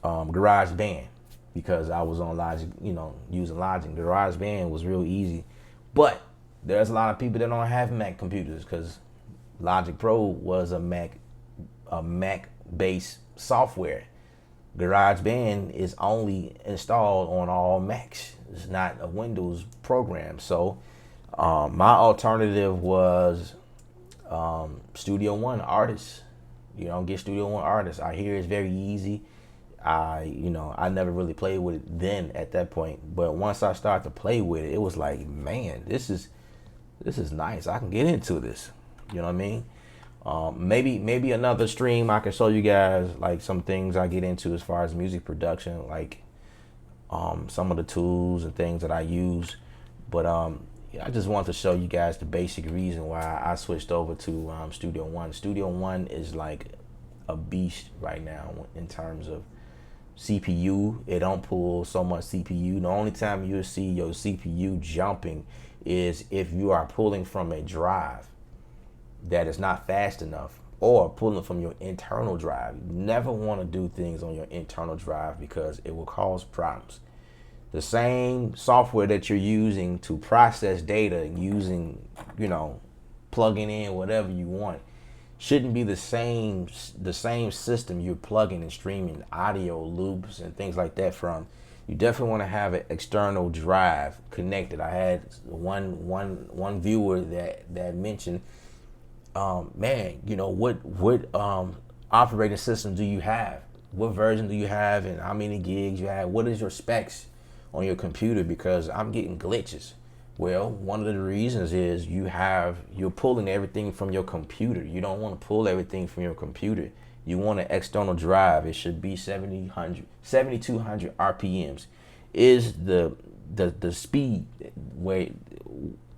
GarageBand, because I was on Logic, you know, using Logic. GarageBand was real easy, but there's a lot of people that don't have Mac computers, because Logic Pro was a Mac-based software. GarageBand is only installed on all Macs. It's not a Windows program. So my alternative was Studio One Artist. You know, get Studio One Artist. I hear it's very easy. I never really played with it then at that point, but once I started to play with it, it was like, man, this is nice. I can get into this. You know what I mean? Maybe another stream I can show you guys like some things I get into as far as music production, like some of the tools and things that I use. But I just wanted to show you guys the basic reason why I switched over to Studio One. Studio One is like a beast right now in terms of CPU. It don't pull so much CPU. The only time you'll see your CPU jumping is if you are pulling from a drive that is not fast enough, or pulling from your internal drive. You never want to do things on your internal drive because it will cause problems. The same software that you're using to process data and using, you know, plugging in whatever you want, shouldn't be the same system you're plugging and streaming audio loops and things like that from. You definitely want to have an external drive connected. I had one viewer that mentioned, man, you know, what operating system do you have? What version do you have, and how many gigs you have? What is your specs on your computer? Because I'm getting glitches. Well, one of the reasons is you're pulling everything from your computer. You don't want to pull everything from your computer. You want an external drive. It should be 7,200 RPMs is the speed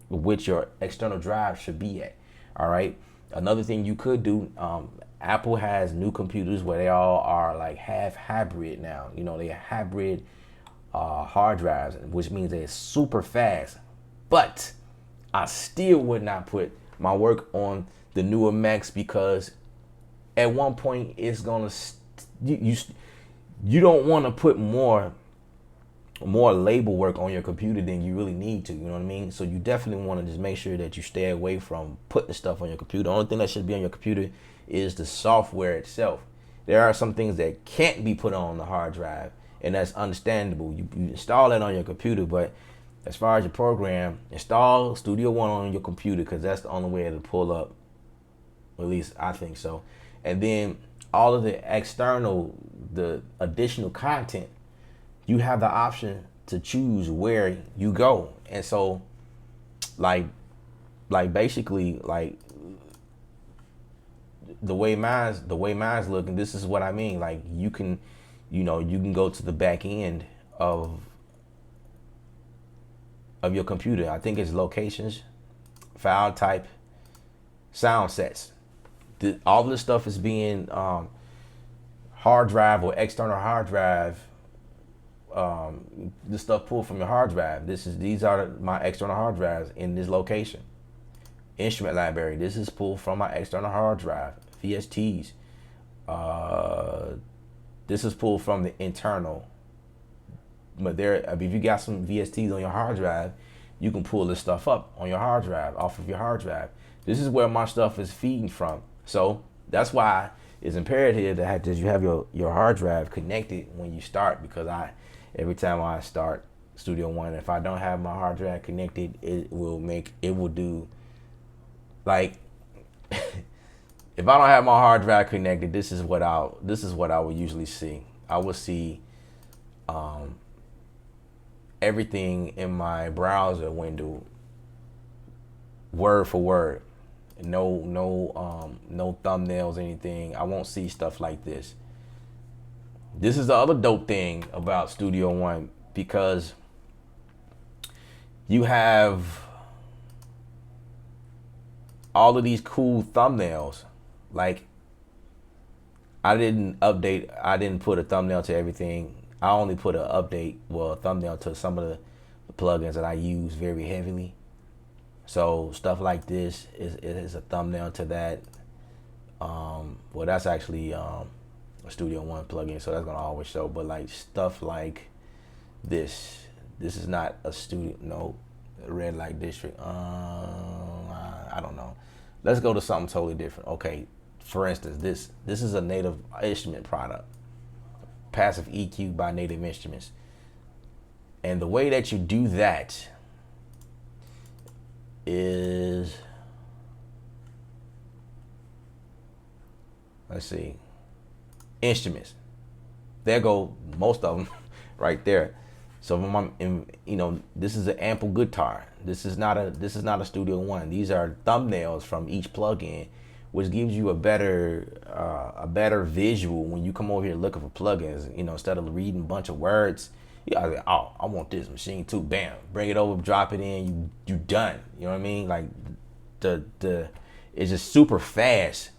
which your external drive should be at. All right. Another thing you could do, Apple has new computers where they all are like half hybrid now. You know, they are hybrid hard drives, which means they're super fast. But I still would not put my work on the newer Macs because at one point it's gonna you don't want to put more label work on your computer than you really need to. You know what I mean? So you definitely want to just make sure that you stay away from putting stuff on your computer. The only thing that should be on your computer is the software itself. There are some things that can't be put on the hard drive, and that's understandable. You install it on your computer, but as far as your program, install Studio One on your computer because that's the only way it'll pull up. At least I think so. And then all of the additional content, you have the option to choose where you go. And so like basically like the way mine's looking, this is what I mean. Like you can go to the back end of your computer. I think it's locations, file type, sound sets. All this stuff is being hard drive or external hard drive. This stuff pulled from your hard drive. These are my external hard drives in this location. Instrument library. This is pulled from my external hard drive. VSTs. This is pulled from the internal. But if you got some VSTs on your hard drive, you can pull this stuff up on your hard drive, off of your hard drive. This is where my stuff is feeding from. So that's why it's imperative that you have your hard drive connected when you start, because every time I start Studio One, if I don't have my hard drive connected, it will do like if I don't have my hard drive connected, this is what I would usually see. I would see everything in my browser window word for word. No thumbnails, anything. I won't see stuff like this. This is the other dope thing about Studio One, because you have all of these cool thumbnails. Like I didn't put a thumbnail to everything. I only put a thumbnail to some of the plugins that I use very heavily. So stuff like this is a thumbnail to that. Well, that's actually a Studio One plugin, so that's gonna always show. But like stuff like this is not a red light district. I don't know. Let's go to something totally different. Okay, for instance, this is a Native Instrument product, passive EQ by Native Instruments, and the way that you do that is, let's see, instruments. There go most of them right there. So this is an ample guitar. This is not a Studio One. These are thumbnails from each plugin, which gives you a better visual when you come over here looking for plugins. Instead of reading a bunch of words, I want this Maschine too. Bam, bring it over, drop it in. You done. You know what I mean? Like it's just super fast.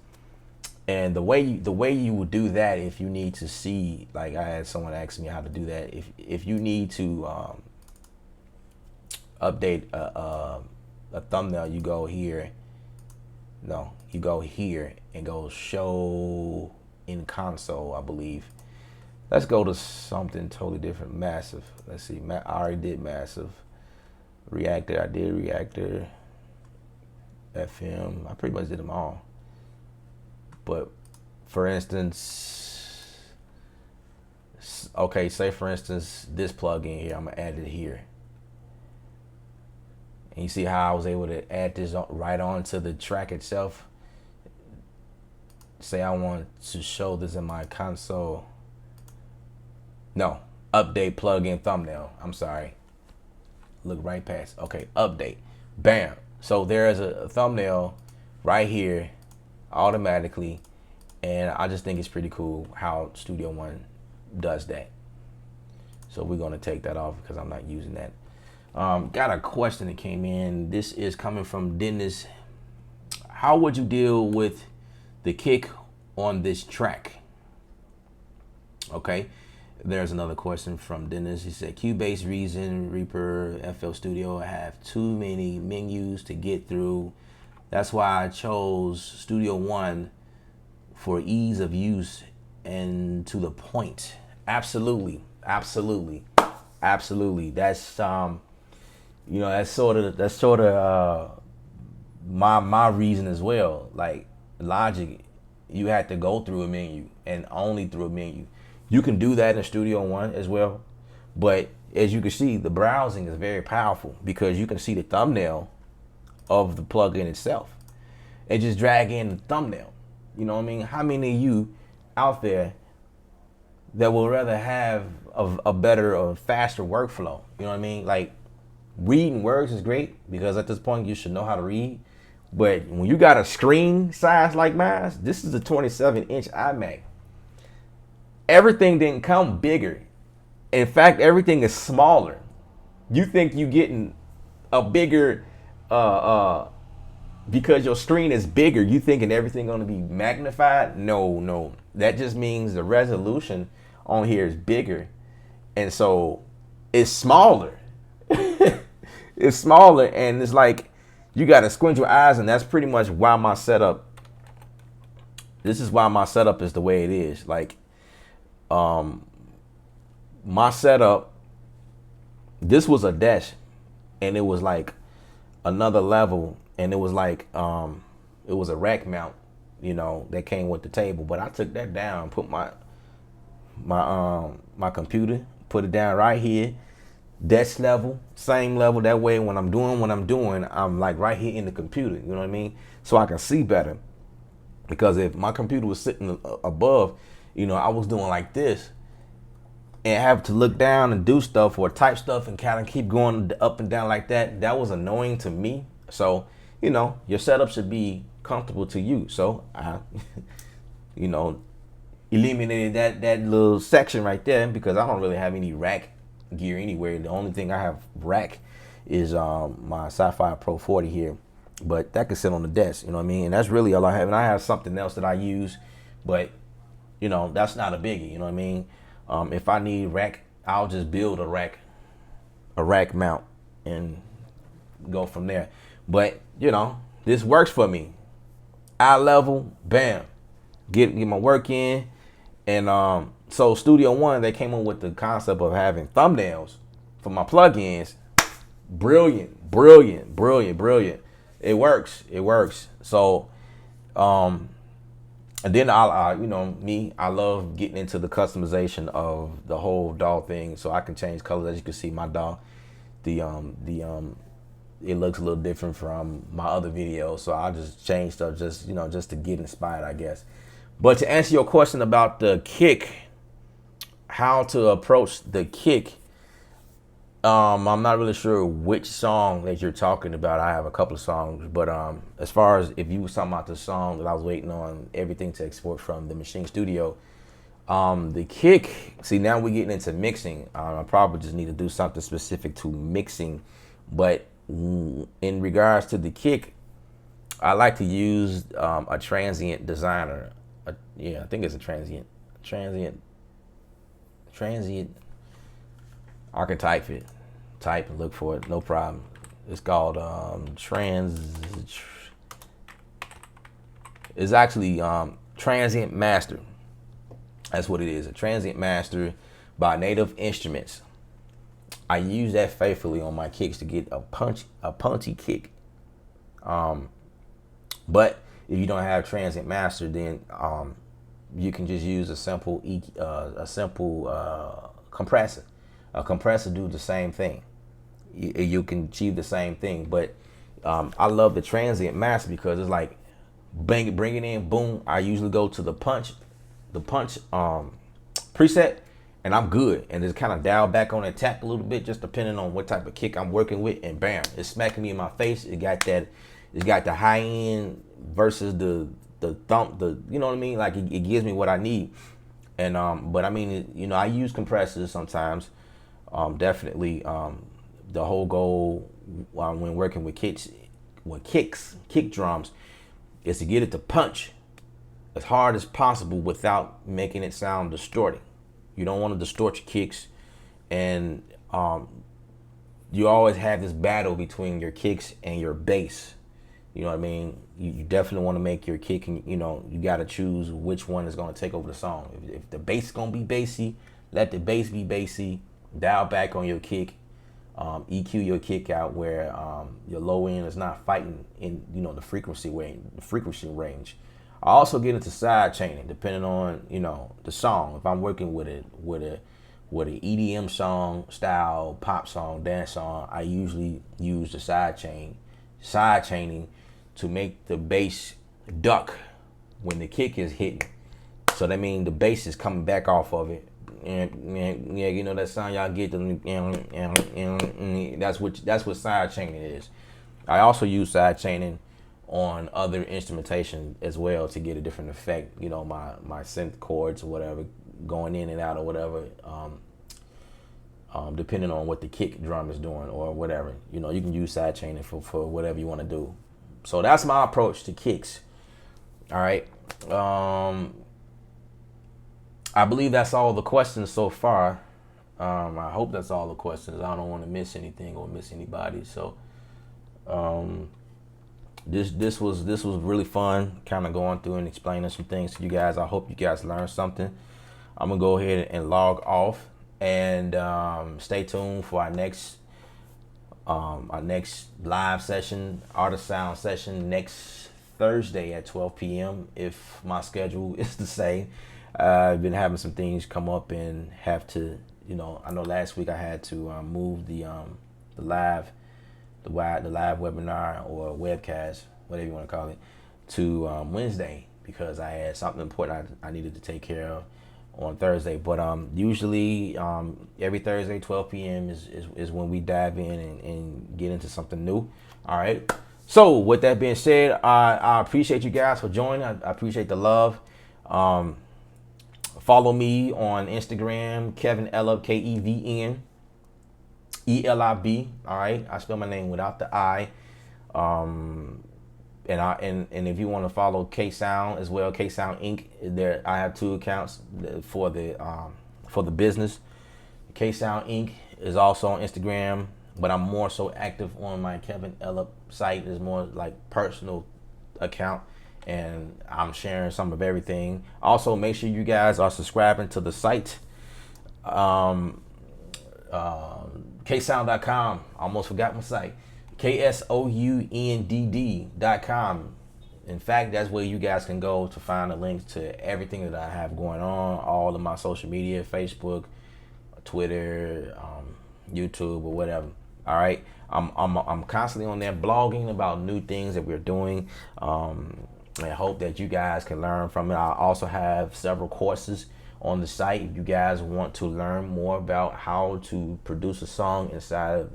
And the way you would do that, if you need to see, like I had someone ask me how to do that. If you need to update a thumbnail, you go here. No, you go here and go show in console, I believe. Let's go to something totally different. Massive. Let's see. I already did massive. Reactor. I did reactor. FM. I pretty much did them all. But for instance, okay, say for instance this plugin here, I'm gonna add it here. And you see how I was able to add this right onto the track itself. Say I want to show this in my console. No, update plugin thumbnail. I'm sorry. Look right past. Okay, update. Bam. So there is a thumbnail right here automatically, and I just think it's pretty cool how Studio One does that. So we're gonna take that off because I'm not using that. Got a question that came in. This is coming from Dennis. How would you deal with the kick on this track? Okay. There's another question from Dennis. He said, Cubase, Reason, Reaper, FL Studio have too many menus to get through. That's why I chose Studio One for ease of use and to the point. Absolutely, absolutely, absolutely. That's that's sort of my reason as well. Like Logic, you had to go through a menu and only through a menu. You can do that in Studio One as well, but as you can see, the browsing is very powerful because you can see the thumbnail of the plugin itself and just drag in the thumbnail. You know what I mean? How many of you out there that will rather have a better or faster workflow? You know what I mean? Like reading words is great because at this point you should know how to read. But when you got a screen size like mine, this is a 27-inch iMac. Everything didn't come bigger. In fact, everything is smaller. You think you getting a bigger because your screen is bigger, you thinking everything gonna be magnified? No. That just means the resolution on here is bigger. And so it's smaller. It's smaller and it's like you gotta squint your eyes, and that's pretty much why my setup, this is why my setup is the way it is. Like my setup, this was a desk and it was like another level, and it was like it was a rack mount, that came with the table. But I took that down, put my computer, put it down right here, desk level, same level. That way when I'm doing what I'm doing, I'm like right here in the computer, you know what I mean? So I can see better. Because if my computer was sitting above, I was doing like this and have to look down and do stuff or type stuff and kind of keep going up and down like that. That was annoying to me. So, your setup should be comfortable to you. So I, eliminated that little section right there because I don't really have any rack gear anywhere. The only thing I have rack is my Sci-Fi Pro 40 here, but that could sit on the desk, you know what I mean? And that's really all I have. And I have something else that I use, but that's not a biggie, you know what I mean? If I need rack, I'll just build a rack mount and go from there. But this works for me. Eye level, bam, get my work in. And so Studio One, they came up with the concept of having thumbnails for my plugins. Brilliant. It works. So and then I love getting into the customization of the whole DAW thing, so I can change colors. As you can see, my DAW, it looks a little different from my other videos, so I just change stuff just to get inspired, I guess. But to answer your question about the kick, how to approach the kick, I'm not really sure which song that you're talking about. I have a couple of songs, but as far as if you were talking about the song that I was waiting on everything to export from the Maschine Studio, the kick, see, now we're getting into mixing. I probably just need to do something specific to mixing, but in regards to the kick, I like to use a transient designer. I think it's a transient. I can type and look for it, no problem. It's called it's actually Transient Master. That's what it is, a Transient Master by Native Instruments. I use that faithfully on my kicks to get a punchy kick. But if you don't have Transient Master, then you can just use a simple compressor. A compressor do the same thing. You can achieve the same thing, but I love the Transient Master because it's like bring it in, boom. I usually go to the punch preset, and I'm good. And just kind of dial back on and tap a little bit, just depending on what type of kick I'm working with, and bam, it's smacking me in my face. It's got the high end versus the thump, you know what I mean? Like it gives me what I need. And but I mean, I use compressors sometimes, definitely. the whole goal when working with kick drums, is to get it to punch as hard as possible without making it sound distorted. You don't want to distort your kicks, and you always have this battle between your kicks and your bass. You know what I mean? You definitely want to make your kick, and you got to choose which one is going to take over the song. If the bass is going to be bassy, let the bass be bassy. Dial back on your kick. EQ your kick out where your low end is not fighting in the frequency range. I also get into side chaining depending on the song. If I'm working with an EDM song style, pop song, dance song, I usually use the side chaining to make the bass duck when the kick is hitting. So that means the bass is coming back off of it. And yeah, that sound y'all get, that's what side chaining is. I also use side chaining on other instrumentation as well to get a different effect. My synth chords or whatever going in and out or whatever, depending on what the kick drum is doing or whatever. You can use side chaining for whatever you want to do. So that's my approach to kicks. All right. I believe that's all the questions so far. I hope that's all the questions. I don't want to miss anything or miss anybody. So this was really fun, kind of going through and explaining some things to you guys. I hope you guys learned something. I'm gonna go ahead and log off, and stay tuned for our next live session, Art of Sound session, next Thursday at 12 p.m. if my schedule is the same. I've been having some things come up and have to, I know last week I had to move the live webinar or webcast, whatever you want to call it, to Wednesday because I had something important I needed to take care of on Thursday. But usually every Thursday, 12 p.m. is when we dive in and get into something new. All right. So with that being said, I appreciate you guys for joining. I appreciate the love. Follow me on Instagram, Kevin Elib, KEVN ELIB. All right, I spell my name without the I. And if you want to follow K Sound as well, K Sound Inc. There, I have 2 accounts for the business. K Sound Inc. is also on Instagram, but I'm more so active on my Kevin Elib site. Is more like personal account. And I'm sharing some of everything. Also, make sure you guys are subscribing to the site. ksound.com. Almost forgot my site. KSOUNDD.com. In fact, that's where you guys can go to find the links to everything that I have going on. All of my social media, Facebook, Twitter, YouTube, or whatever. All right. I'm constantly on there blogging about new things that we're doing. I hope that you guys can learn from it. I also have several courses on the site. If you guys want to learn more about how to produce a song inside of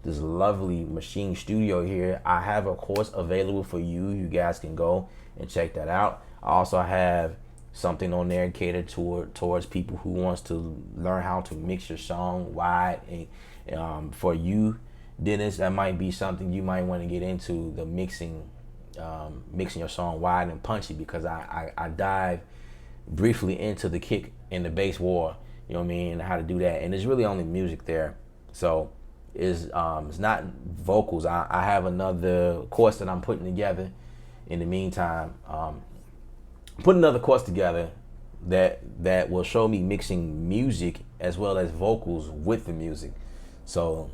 this lovely Maschine studio here, I have a course available for you. You guys can go and check that out. I also have something on there catered towards people who wants to learn how to mix your song wide. And for you, Dennis, that might be something you might want to get into, the mixing your song wide and punchy, because I dive briefly into the kick and the bass war, you know what I mean, and how to do that. And there's really only music there, so it's not vocals. I have another course that I'm putting together in the meantime. Put another course together that will show me mixing music as well as vocals with the music. So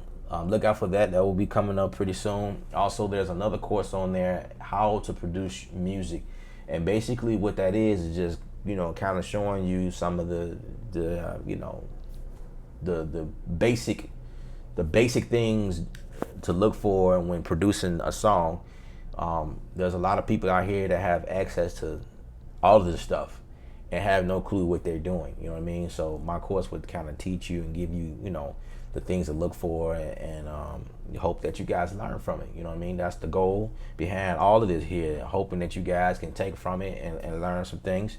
look out for that. That will be coming up pretty soon. Also, there's another course on there, how to produce music. And basically what that is just, kind of showing you some of the basic things to look for when producing a song. There's a lot of people out here that have access to all of this stuff and have no clue what they're doing. You know what I mean? So my course would kind of teach you and give you, the things to look for, and hope that you guys learn from it. You know what I mean? That's the goal behind all of this here, hoping that you guys can take from it and learn some things.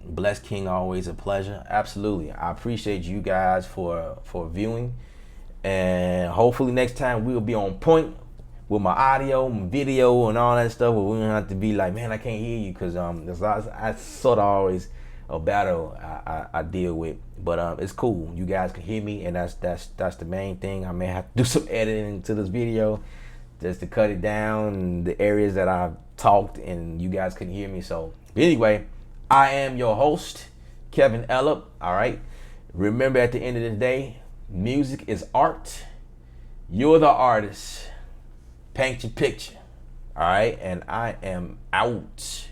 Bless King, always a pleasure. Absolutely. I appreciate you guys for viewing. And hopefully next time we'll be on point with my audio, my video, and all that stuff. Where we don't have to be like, man, I can't hear you, because I sort of always a battle I deal with. But it's cool. You guys can hear me, and that's the main thing. I may have to do some editing to this video just to cut it down, the areas that I've talked and you guys couldn't hear me. So anyway, I am your host, Kevin Ellop. All right. Remember, at the end of the day, music is art. You're the artist. Paint your picture. All right. And I am out.